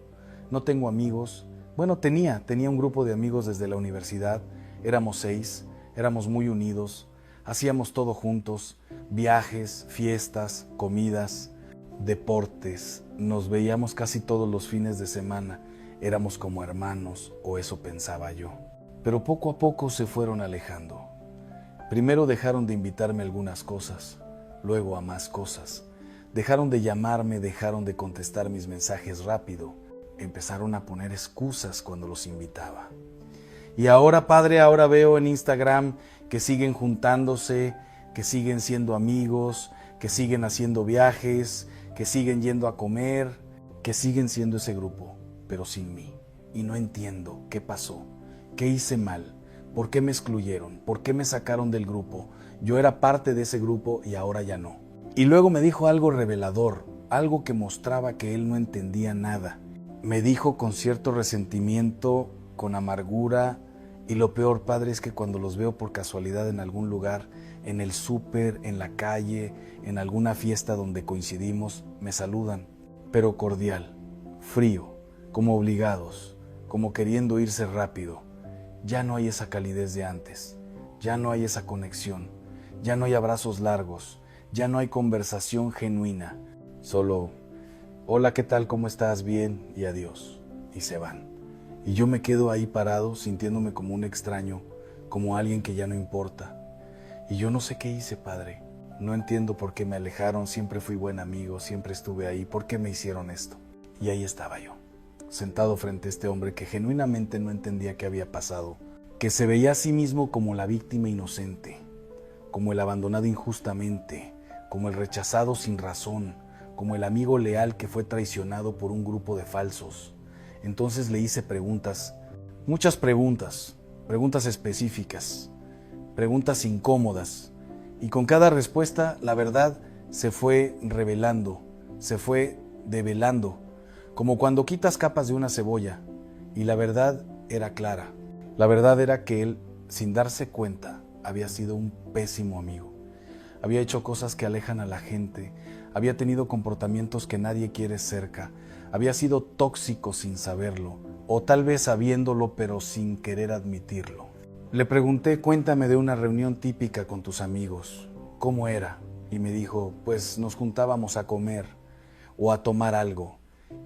no tengo amigos. Bueno, tenía un grupo de amigos desde la universidad, éramos 6, éramos muy unidos, hacíamos todo juntos, viajes, fiestas, comidas, deportes, nos veíamos casi todos los fines de semana, éramos como hermanos, o eso pensaba yo. Pero poco a poco se fueron alejando. Primero dejaron de invitarme a algunas cosas, luego a más cosas. Dejaron de llamarme, dejaron de contestar mis mensajes rápido, empezaron a poner excusas cuando los invitaba. Y ahora, Padre, ahora veo en Instagram que siguen juntándose, que siguen siendo amigos, que siguen haciendo viajes, que siguen yendo a comer, que siguen siendo ese grupo, pero sin mí. Y no entiendo qué pasó, qué hice mal, por qué me excluyeron, por qué me sacaron del grupo. Yo era parte de ese grupo y ahora ya no. Y luego me dijo algo revelador, algo que mostraba que él no entendía nada. Me dijo con cierto resentimiento, con amargura, y lo peor, Padre, es que cuando los veo por casualidad en algún lugar, en el súper, en la calle, en alguna fiesta donde coincidimos, me saludan, pero cordial, frío, como obligados, como queriendo irse rápido. Ya no hay esa calidez de antes. ya no hay esa conexión, ya no hay abrazos largos, ya no hay conversación genuina. Solo, hola, ¿qué tal? ¿Cómo estás? Bien, y adiós. Y se van. Y yo me quedo ahí parado, sintiéndome como un extraño, como alguien que ya no importa. Y yo no sé qué hice, Padre. No entiendo por qué me alejaron, siempre fui buen amigo, siempre estuve ahí. ¿Por qué me hicieron esto? Y ahí estaba yo, sentado frente a este hombre que genuinamente no entendía qué había pasado, que se veía a sí mismo como la víctima inocente, como el abandonado injustamente, como el rechazado sin razón, como el amigo leal que fue traicionado por un grupo de falsos. Entonces le hice preguntas, muchas preguntas específicas, preguntas incómodas, y con cada respuesta la verdad se fue revelando, se fue develando, como cuando quitas capas de una cebolla, y la verdad era clara. La verdad era que él, sin darse cuenta, había sido un pésimo amigo. Había hecho cosas que alejan a la gente, había tenido comportamientos que nadie quiere cerca, había sido tóxico sin saberlo, o tal vez sabiéndolo pero sin querer admitirlo. Le pregunté, cuéntame de una reunión típica con tus amigos, ¿cómo era? Y me dijo, pues nos juntábamos a comer o a tomar algo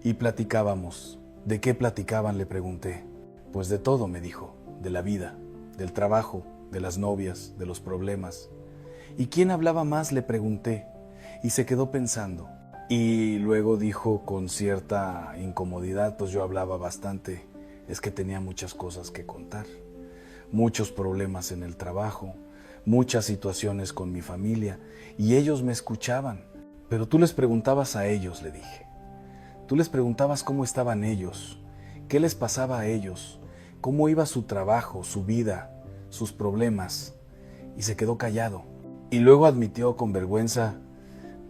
y platicábamos. ¿De qué platicaban?, le pregunté. Pues de todo, me dijo, de la vida, del trabajo, de las novias, de los problemas. ¿Y quién hablaba más?, le pregunté, y se quedó pensando. Y luego dijo con cierta incomodidad, pues yo hablaba bastante, es que tenía muchas cosas que contar, muchos problemas en el trabajo, muchas situaciones con mi familia, y ellos me escuchaban. Pero tú les preguntabas a ellos, le dije. Tú les preguntabas cómo estaban ellos, qué les pasaba a ellos, cómo iba su trabajo, su vida, sus problemas, y se quedó callado. Y luego admitió con vergüenza,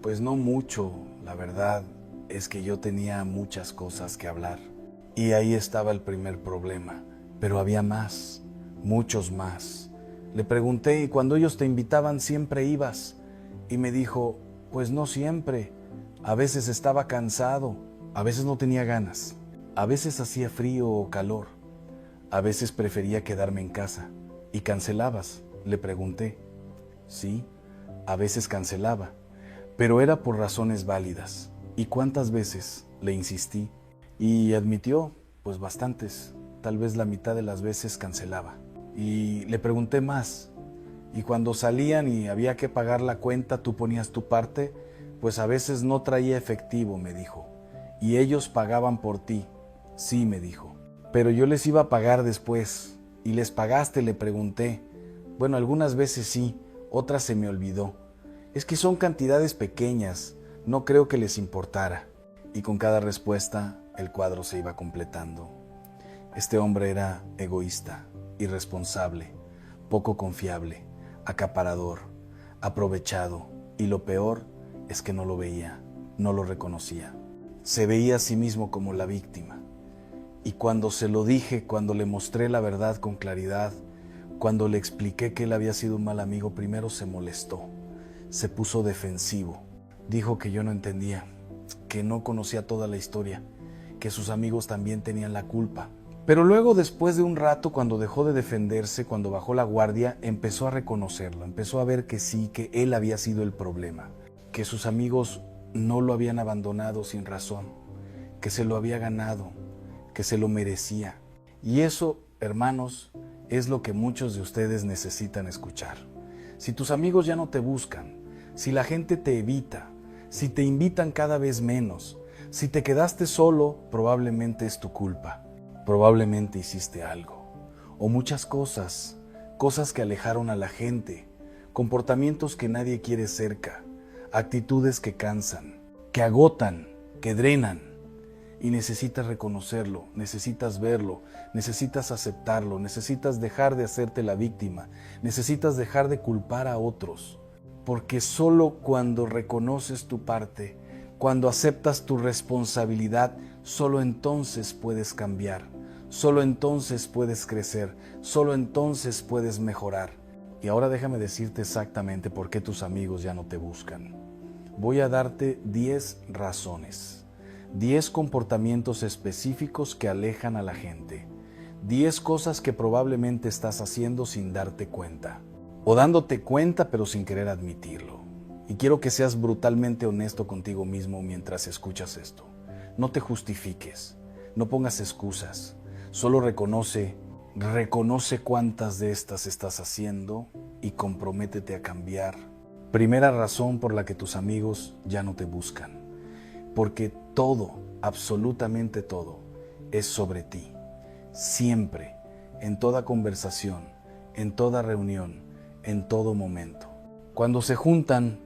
pues no mucho, la verdad es que yo tenía muchas cosas que hablar. Y ahí estaba el primer problema, pero había más, muchos más. Le pregunté, ¿y cuando ellos te invitaban siempre ibas? Y me dijo, pues no siempre, a veces estaba cansado, a veces no tenía ganas, a veces hacía frío o calor, a veces prefería quedarme en casa. ¿Y cancelabas?, le pregunté. Sí, a veces cancelaba, pero era por razones válidas. ¿Y cuántas veces?, le insistí. Y admitió, pues bastantes, tal vez la mitad de las veces cancelaba. Y le pregunté más. Y cuando salían y había que pagar la cuenta, ¿tú ponías tu parte? Pues a veces no traía efectivo, me dijo. Y ellos pagaban por ti. Sí, me dijo. Pero yo les iba a pagar después. ¿Y les pagaste?, le pregunté. Bueno, algunas veces sí, otras se me olvidó. Es que son cantidades pequeñas, no creo que les importara. Y con cada respuesta, el cuadro se iba completando. Este hombre era egoísta, irresponsable, poco confiable, acaparador, aprovechado, y lo peor es que no lo veía, no lo reconocía. Se veía a sí mismo como la víctima. Y cuando se lo dije, cuando le mostré la verdad con claridad, cuando le expliqué que él había sido un mal amigo, primero se molestó, se puso defensivo, dijo que yo no entendía, que no conocía toda la historia, que sus amigos también tenían la culpa. Pero luego, después de un rato, cuando dejó de defenderse, cuando bajó la guardia, empezó a reconocerlo, empezó a ver que sí, que él había sido el problema, que sus amigos no lo habían abandonado sin razón, que se lo había ganado, que se lo merecía. Y eso, hermanos, es lo que muchos de ustedes necesitan escuchar. Si tus amigos ya no te buscan, si la gente te evita, si te invitan cada vez menos, si te quedaste solo, probablemente es tu culpa. Probablemente hiciste algo, o muchas cosas, cosas que alejaron a la gente, comportamientos que nadie quiere cerca, actitudes que cansan, que agotan, que drenan, y necesitas reconocerlo, necesitas verlo, necesitas aceptarlo, necesitas dejar de hacerte la víctima, necesitas dejar de culpar a otros, porque solo cuando reconoces tu parte, cuando aceptas tu responsabilidad, solo entonces puedes cambiar, solo entonces puedes crecer, solo entonces puedes mejorar. Y ahora déjame decirte exactamente por qué tus amigos ya no te buscan. Voy a darte 10 razones, 10 comportamientos específicos que alejan a la gente, 10 cosas que probablemente estás haciendo sin darte cuenta. o dándote cuenta pero sin querer admitirlo. Y quiero que seas brutalmente honesto contigo mismo mientras escuchas esto. No te justifiques, no pongas excusas, solo reconoce cuántas de estas estás haciendo y comprométete a cambiar. Primera razón por la que tus amigos ya no te buscan, porque todo, absolutamente todo, es sobre ti. Siempre, en toda conversación, en toda reunión, en todo momento. Cuando se juntan,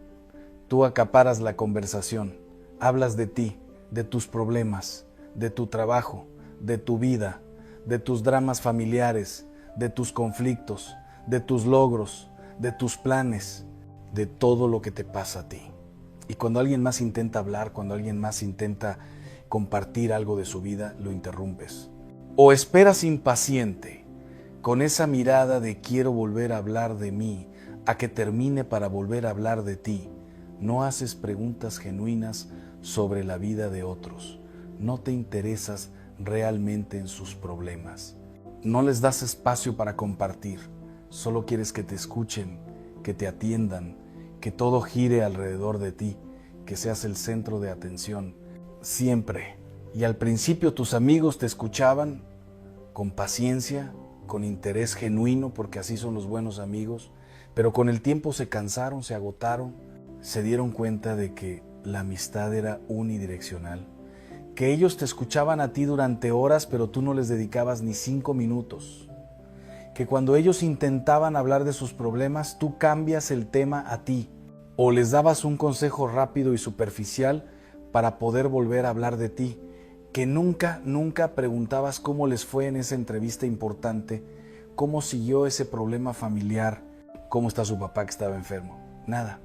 tú acaparas la conversación, hablas de ti, de tus problemas, de tu trabajo, de tu vida, de tus dramas familiares, de tus conflictos, de tus logros, de tus planes, de todo lo que te pasa a ti. Y cuando alguien más intenta hablar, cuando alguien más intenta compartir algo de su vida, lo interrumpes. O esperas impaciente, con esa mirada de quiero volver a hablar de mí, a que termine para volver a hablar de ti. No haces preguntas genuinas sobre la vida de otros. No te interesas realmente en sus problemas. No les das espacio para compartir. Solo quieres que te escuchen, que te atiendan, que todo gire alrededor de ti, que seas el centro de atención. Siempre. Y al principio tus amigos te escuchaban con paciencia, con interés genuino, porque así son los buenos amigos, pero con el tiempo se cansaron, se agotaron, se dieron cuenta de que la amistad era unidireccional, que ellos te escuchaban a ti durante horas, pero tú no les dedicabas ni 5 minutos, que cuando ellos intentaban hablar de sus problemas, tú cambias el tema a ti, o les dabas un consejo rápido y superficial para poder volver a hablar de ti, que nunca preguntabas cómo les fue en esa entrevista importante, cómo siguió ese problema familiar, cómo está su papá que estaba enfermo. Nada,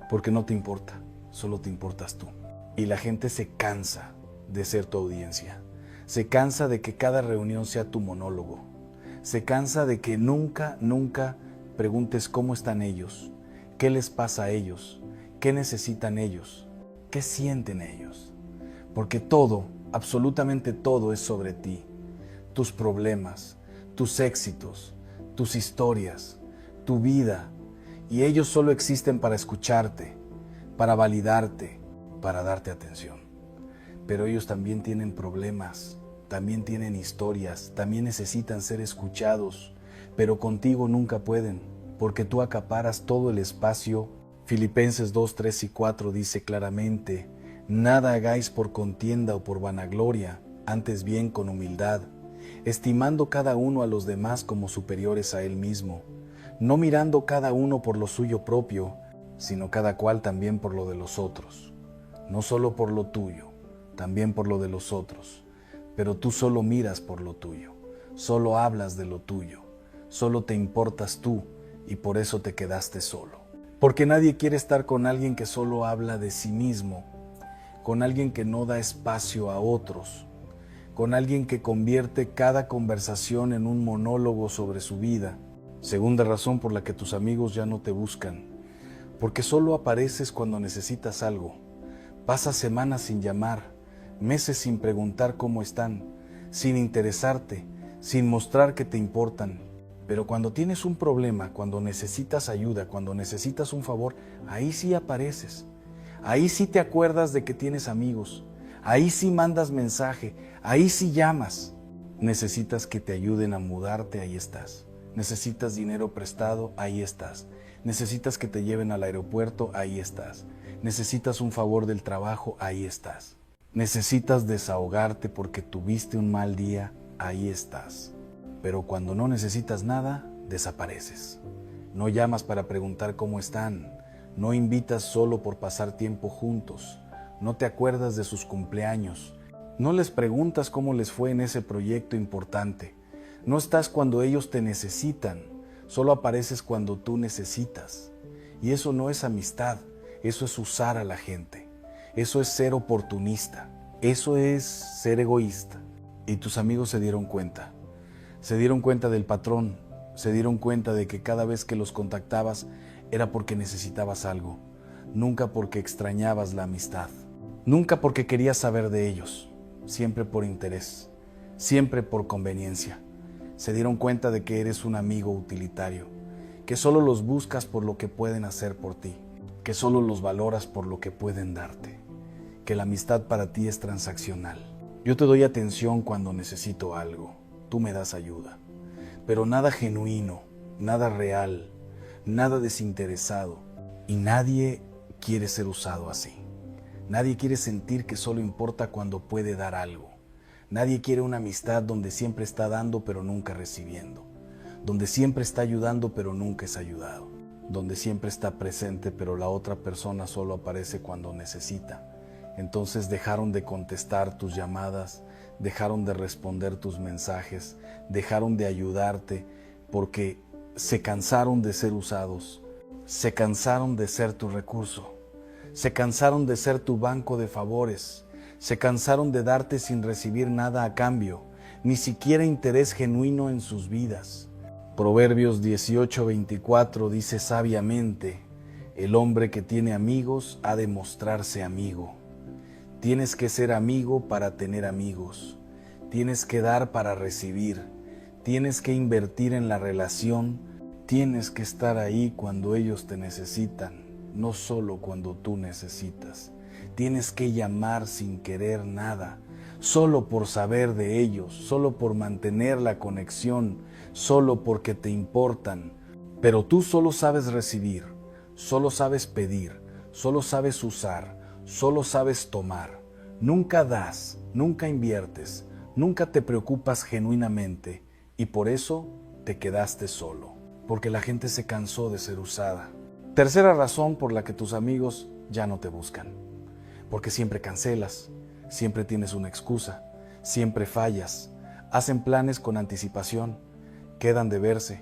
porque no te importa, solo te importas tú. Y la gente se cansa de ser tu audiencia, se cansa de que cada reunión sea tu monólogo, se cansa de que nunca preguntes cómo están ellos, qué les pasa a ellos, qué necesitan ellos, qué sienten ellos, porque todo, absolutamente todo es sobre ti, tus problemas, tus éxitos, tus historias, tu vida, y ellos solo existen para escucharte, para validarte, para darte atención. Pero ellos también tienen problemas, también tienen historias, también necesitan ser escuchados, pero contigo nunca pueden, porque tú acaparas todo el espacio. Filipenses 2, 3 y 4 dice claramente: nada hagáis por contienda o por vanagloria, antes bien con humildad, estimando cada uno a los demás como superiores a él mismo, no mirando cada uno por lo suyo propio, sino cada cual también por lo de los otros. No solo por lo tuyo, también por lo de los otros. Pero tú solo miras por lo tuyo, solo hablas de lo tuyo, solo te importas tú y por eso te quedaste solo. Porque nadie quiere estar con alguien que solo habla de sí mismo, con alguien que no da espacio a otros, con alguien que convierte cada conversación en un monólogo sobre su vida. Segunda razón por la que tus amigos ya no te buscan, porque solo apareces cuando necesitas algo. Pasas semanas sin llamar, meses sin preguntar cómo están, sin interesarte, sin mostrar que te importan. Pero cuando tienes un problema, cuando necesitas ayuda, cuando necesitas un favor, ahí sí apareces. Ahí sí te acuerdas de que tienes amigos. Ahí sí mandas mensaje. Ahí sí llamas. Necesitas que te ayuden a mudarte, ahí estás. Necesitas dinero prestado, ahí estás. Necesitas que te lleven al aeropuerto, ahí estás. Necesitas un favor del trabajo, ahí estás. Necesitas desahogarte porque tuviste un mal día, ahí estás. Pero cuando no necesitas nada, desapareces. No llamas para preguntar cómo están. No invitas solo por pasar tiempo juntos. No te acuerdas de sus cumpleaños. No les preguntas cómo les fue en ese proyecto importante. No estás cuando ellos te necesitan. Solo apareces cuando tú necesitas. Y eso no es amistad. Eso es usar a la gente. Eso es ser oportunista. Eso es ser egoísta. Y tus amigos se dieron cuenta. Se dieron cuenta del patrón. Se dieron cuenta de que cada vez que los contactabas era porque necesitabas algo. Nunca porque extrañabas la amistad. Nunca porque querías saber de ellos. Siempre por interés. Siempre por conveniencia. Se dieron cuenta de que eres un amigo utilitario. que solo los buscas por lo que pueden hacer por ti, que solo los valoras por lo que pueden darte, que la amistad para ti es transaccional. Yo te doy atención cuando necesito algo, tú me das ayuda, pero nada genuino, nada real, nada desinteresado, y nadie quiere ser usado así. Nadie quiere sentir que solo importa cuando puede dar algo. Nadie quiere una amistad donde siempre está dando pero nunca recibiendo, donde siempre está ayudando pero nunca es ayudado, donde siempre está presente pero la otra persona solo aparece cuando necesita. Entonces dejaron de contestar tus llamadas, dejaron de responder tus mensajes, dejaron de ayudarte porque se cansaron de ser usados, se cansaron de ser tu recurso, se cansaron de ser tu banco de favores, se cansaron de darte sin recibir nada a cambio, ni siquiera interés genuino en sus vidas. Proverbios 18:24 dice sabiamente, el hombre que tiene amigos ha de mostrarse amigo. Tienes que ser amigo para tener amigos, tienes que dar para recibir, tienes que invertir en la relación, tienes que estar ahí cuando ellos te necesitan, no solo cuando tú necesitas. Tienes que llamar sin querer nada, solo por saber de ellos, solo por mantener la conexión, solo porque te importan. Pero tú solo sabes recibir, solo sabes pedir, solo sabes usar, solo sabes tomar. Nunca das, nunca inviertes, nunca te preocupas genuinamente y por eso te quedaste solo, porque la gente se cansó de ser usada. Tercera razón por la que tus amigos ya no te buscan. Porque siempre cancelas, siempre tienes una excusa, siempre fallas, hacen planes con anticipación, quedan de verse,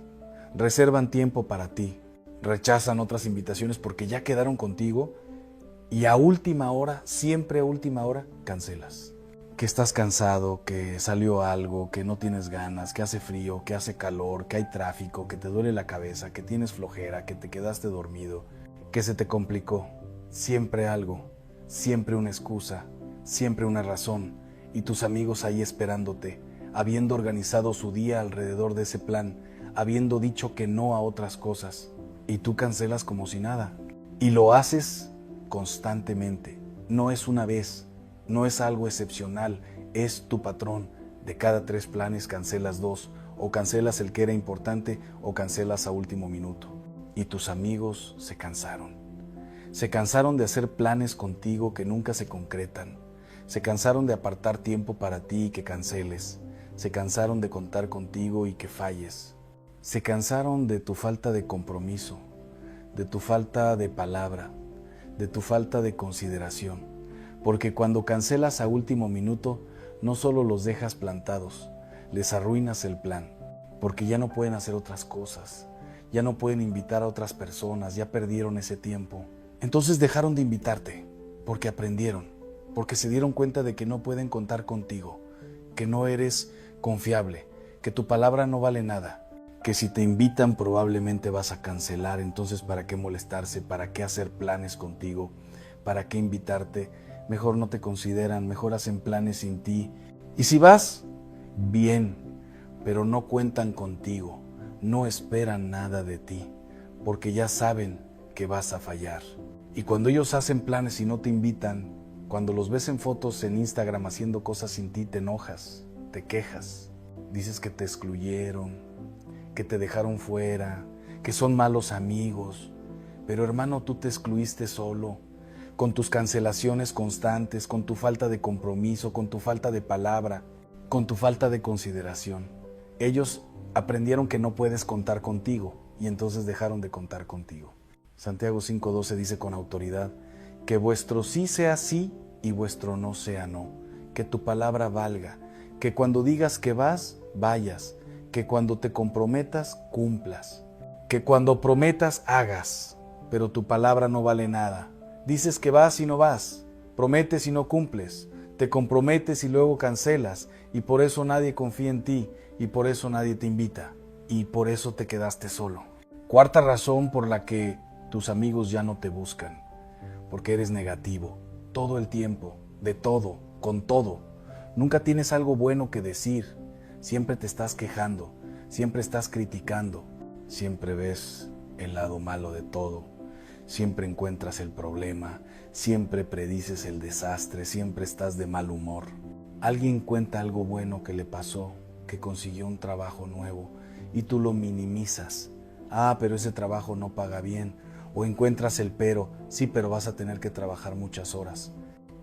reservan tiempo para ti, rechazan otras invitaciones porque ya quedaron contigo y a última hora, siempre a última hora, cancelas. Que estás cansado, que salió algo, que no tienes ganas, que hace frío, que hace calor, que hay tráfico, que te duele la cabeza, que tienes flojera, que te quedaste dormido, que se te complicó, siempre algo. Siempre una excusa, siempre una razón, y tus amigos ahí esperándote, habiendo organizado su día alrededor de ese plan, habiendo dicho que no a otras cosas, y tú cancelas como si nada. Y lo haces constantemente, no es una vez, no es algo excepcional, es tu patrón. De cada 3 planes cancelas 2, o cancelas el que era importante, o cancelas a último minuto. Y tus amigos se cansaron. Se cansaron de hacer planes contigo que nunca se concretan. Se cansaron de apartar tiempo para ti y que canceles. Se cansaron de contar contigo y que falles. Se cansaron de tu falta de compromiso, de tu falta de palabra, de tu falta de consideración. Porque cuando cancelas a último minuto, no solo los dejas plantados, les arruinas el plan. Porque ya no pueden hacer otras cosas, ya no pueden invitar a otras personas, ya perdieron ese tiempo. Entonces dejaron de invitarte, porque aprendieron, porque se dieron cuenta de que no pueden contar contigo, que no eres confiable, que tu palabra no vale nada, que si te invitan probablemente vas a cancelar, entonces ¿para qué molestarse? ¿Para qué hacer planes contigo? ¿Para qué invitarte? Mejor no te consideran, mejor hacen planes sin ti. Y si vas, bien, pero no cuentan contigo, no esperan nada de ti, porque ya saben que vas a fallar. Y cuando ellos hacen planes y no te invitan, cuando los ves en fotos en Instagram haciendo cosas sin ti, te enojas, te quejas, dices que te excluyeron, que te dejaron fuera, que son malos amigos. Pero hermano, tú te excluiste solo, con tus cancelaciones constantes, con tu falta de compromiso, con tu falta de palabra, con tu falta de consideración. Ellos aprendieron que no puedes contar contigo y entonces dejaron de contar contigo. Santiago 5:12 dice con autoridad, que vuestro sí sea sí y vuestro no sea no, que tu palabra valga, que cuando digas que vas, vayas, que cuando te comprometas, cumplas, que cuando prometas, hagas, pero tu palabra no vale nada. Dices que vas y no vas, prometes y no cumples, te comprometes y luego cancelas, y por eso nadie confía en ti, y por eso nadie te invita, y por eso te quedaste solo. Cuarta razón por la que tus amigos ya no te buscan, porque eres negativo, todo el tiempo, de todo, con todo. Nunca tienes algo bueno que decir, siempre te estás quejando, siempre estás criticando, siempre ves el lado malo de todo. Siempre encuentras el problema, siempre predices el desastre, siempre estás de mal humor. Alguien cuenta algo bueno que le pasó, que consiguió un trabajo nuevo y tú lo minimizas. Pero ese trabajo no paga bien. O encuentras el pero, sí, pero vas a tener que trabajar muchas horas.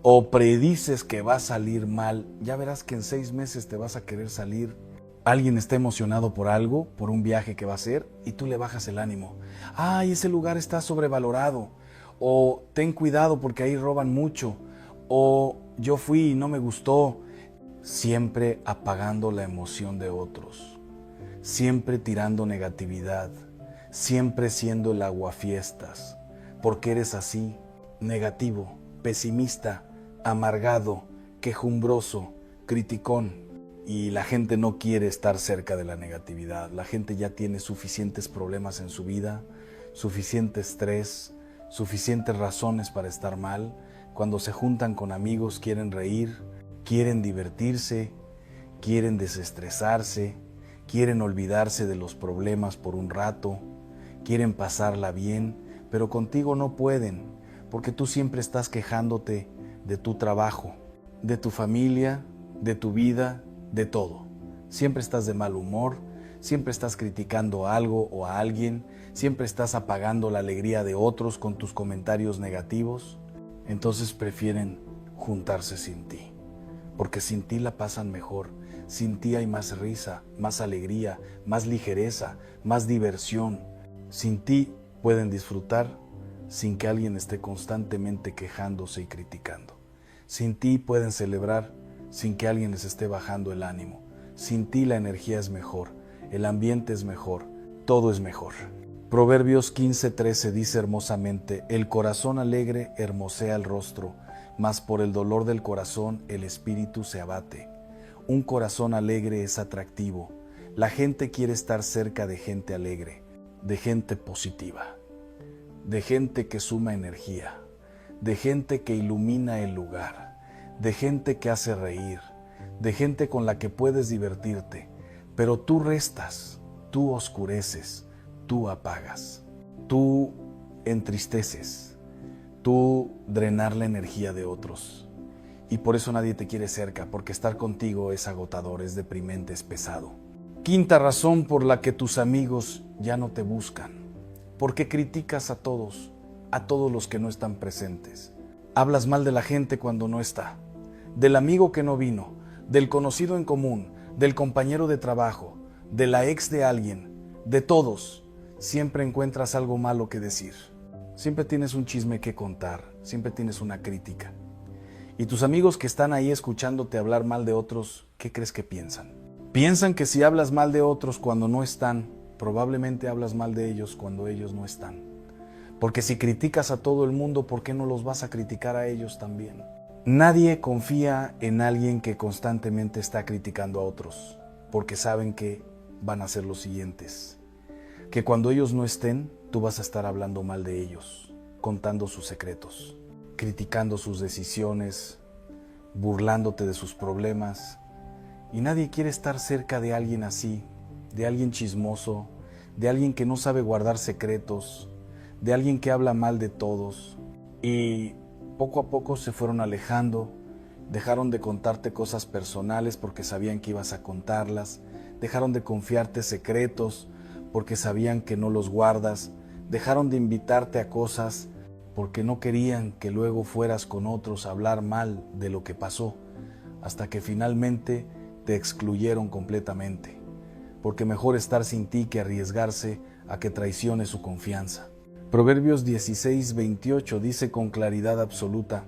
O predices que va a salir mal, ya verás que en 6 meses te vas a querer salir. Alguien está emocionado por algo, por un viaje que va a hacer, y tú le bajas el ánimo. Ese lugar está sobrevalorado. O ten cuidado porque ahí roban mucho. O yo fui y no me gustó. Siempre apagando la emoción de otros. Siempre tirando negatividad. Siempre siendo el aguafiestas. Porque eres así, negativo, pesimista, amargado, quejumbroso, criticón. Y la gente no quiere estar cerca de la negatividad. La gente ya tiene suficientes problemas en su vida, suficiente estrés, suficientes razones para estar mal. Cuando se juntan con amigos quieren reír, quieren divertirse, quieren desestresarse, quieren olvidarse de los problemas por un rato, quieren pasarla bien, pero contigo no pueden, porque tú siempre estás quejándote de tu trabajo, de tu familia, de tu vida, de todo. Siempre estás de mal humor, siempre estás criticando algo o a alguien, siempre estás apagando la alegría de otros con tus comentarios negativos. Entonces prefieren juntarse sin ti, porque sin ti la pasan mejor. Sin ti hay más risa, más alegría, más ligereza, más diversión. Sin ti pueden disfrutar sin que alguien esté constantemente quejándose y criticando. Sin ti pueden celebrar sin que alguien les esté bajando el ánimo. Sin ti la energía es mejor, el ambiente es mejor, todo es mejor. Proverbios 15:13 dice hermosamente: el corazón alegre hermosea el rostro, mas por el dolor del corazón el espíritu se abate. Un corazón alegre es atractivo. La gente quiere estar cerca de gente alegre, de gente positiva, de gente que suma energía, de gente que ilumina el lugar, de gente que hace reír, de gente con la que puedes divertirte, pero tú restas, tú oscureces, tú apagas, tú entristeces, tú drenar la energía de otros. Y por eso nadie te quiere cerca, porque estar contigo es agotador, es deprimente, es pesado. Quinta razón por la que tus amigos ya no te buscan, porque criticas a todos los que no están presentes. Hablas mal de la gente cuando no está, del amigo que no vino, del conocido en común, del compañero de trabajo, de la ex de alguien, de todos. Siempre encuentras algo malo que decir. Siempre tienes un chisme que contar, siempre tienes una crítica. Y tus amigos que están ahí escuchándote hablar mal de otros, ¿qué crees que piensan? Piensan que si hablas mal de otros cuando no están, probablemente hablas mal de ellos cuando ellos no están. Porque si criticas a todo el mundo, ¿por qué no los vas a criticar a ellos también? Nadie confía en alguien que constantemente está criticando a otros, porque saben que van a ser los siguientes. Que cuando ellos no estén, tú vas a estar hablando mal de ellos, contando sus secretos, criticando sus decisiones, burlándote de sus problemas. Y nadie quiere estar cerca de alguien así, de alguien chismoso, de alguien que no sabe guardar secretos, de alguien que habla mal de todos. Y poco a poco se fueron alejando, dejaron de contarte cosas personales porque sabían que ibas a contarlas, dejaron de confiarte secretos porque sabían que no los guardas, dejaron de invitarte a cosas porque no querían que luego fueras con otros a hablar mal de lo que pasó, hasta que finalmente te excluyeron completamente, porque mejor estar sin ti que arriesgarse a que traicione su confianza. Proverbios 16:28 dice con claridad absoluta: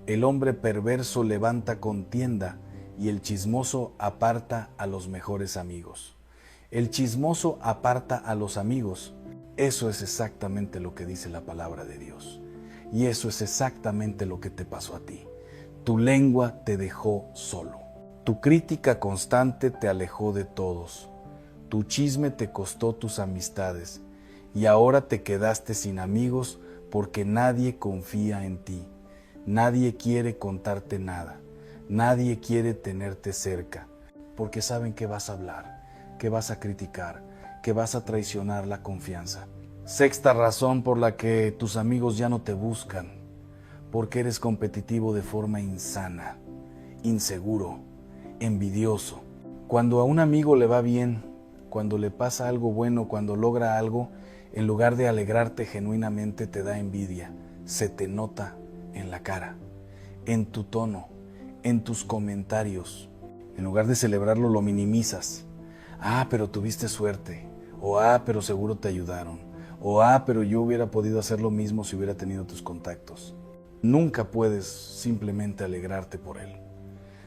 el hombre perverso levanta contienda y el chismoso aparta a los mejores amigos. El chismoso aparta a los amigos. Eso es exactamente lo que dice la palabra de Dios. Y eso es exactamente lo que te pasó a ti. Tu lengua te dejó solo. Tu crítica constante te alejó de todos. Tu chisme te costó tus amistades. Y ahora te quedaste sin amigos porque nadie confía en ti. Nadie quiere contarte nada. Nadie quiere tenerte cerca, porque saben que vas a hablar, que vas a criticar, que vas a traicionar la confianza. Sexta razón por la que tus amigos ya no te buscan, porque eres competitivo de forma insana, inseguro, envidioso. Cuando a un amigo le va bien, cuando le pasa algo bueno, cuando logra algo, en lugar de alegrarte genuinamente te da envidia. Se te nota en la cara, en tu tono, en tus comentarios. En lugar de celebrarlo, lo minimizas. Ah, pero tuviste suerte. O pero seguro te ayudaron. O pero yo hubiera podido hacer lo mismo si hubiera tenido tus contactos. Nunca puedes simplemente alegrarte por él.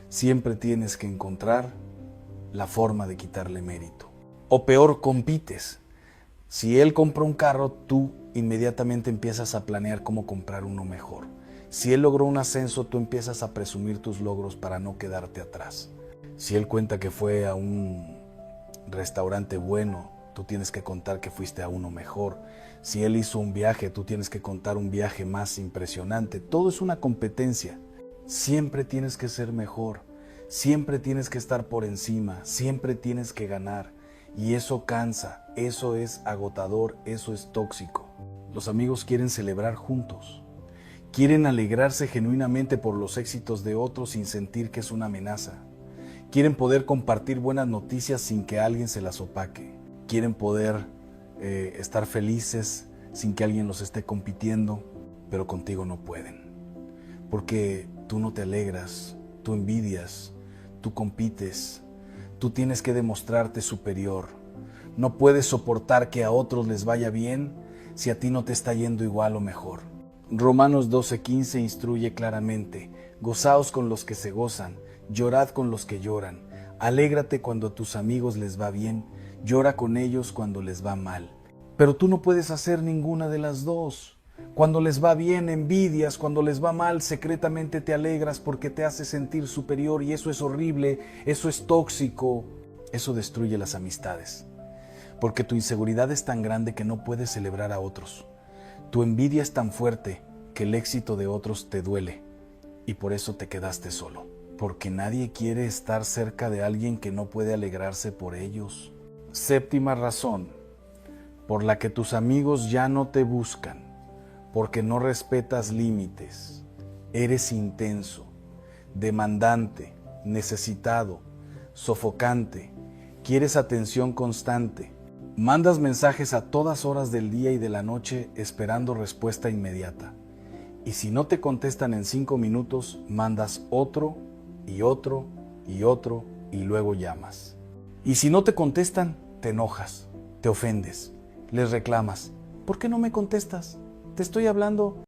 Siempre tienes que encontrar la forma de quitarle mérito. O peor, compites. Si él compra un carro, tú inmediatamente empiezas a planear cómo comprar uno mejor. Si él logró un ascenso, tú empiezas a presumir tus logros para no quedarte atrás. Si él cuenta que fue a un restaurante bueno, tú tienes que contar que fuiste a uno mejor. Si él hizo un viaje, tú tienes que contar un viaje más impresionante. Todo es una competencia. Siempre tienes que ser mejor. Siempre tienes que estar por encima. Siempre tienes que ganar. Y eso cansa, eso es agotador, eso es tóxico. Los amigos quieren celebrar juntos. Quieren alegrarse genuinamente por los éxitos de otros sin sentir que es una amenaza. Quieren poder compartir buenas noticias sin que alguien se las opaque. Quieren poder estar felices sin que alguien los esté compitiendo, pero contigo no pueden. Porque tú no te alegras, tú envidias, tú compites, tú tienes que demostrarte superior. No puedes soportar que a otros les vaya bien si a ti no te está yendo igual o mejor. Romanos 12:15 instruye claramente: gozaos con los que se gozan, llorad con los que lloran, alégrate cuando a tus amigos les va bien, llora con ellos cuando les va mal. Pero tú no puedes hacer ninguna de las dos. Cuando les va bien, envidias; cuando les va mal, secretamente te alegras porque te hace sentir superior, y eso es horrible, eso es tóxico, eso destruye las amistades. Porque tu inseguridad es tan grande que no puedes celebrar a otros. Tu envidia es tan fuerte que el éxito de otros te duele, y por eso te quedaste solo. Porque nadie quiere estar cerca de alguien que no puede alegrarse por ellos. Séptima razón por la que tus amigos ya no te buscan: porque no respetas límites. Eres intenso, demandante, necesitado, sofocante, quieres atención constante. Mandas mensajes a todas horas del día y de la noche esperando respuesta inmediata. Y si no te contestan en 5 minutos, mandas otro y otro y otro y luego llamas. Y si no te contestan, te enojas, te ofendes, les reclamas. ¿Por qué no me contestas? Te estoy hablando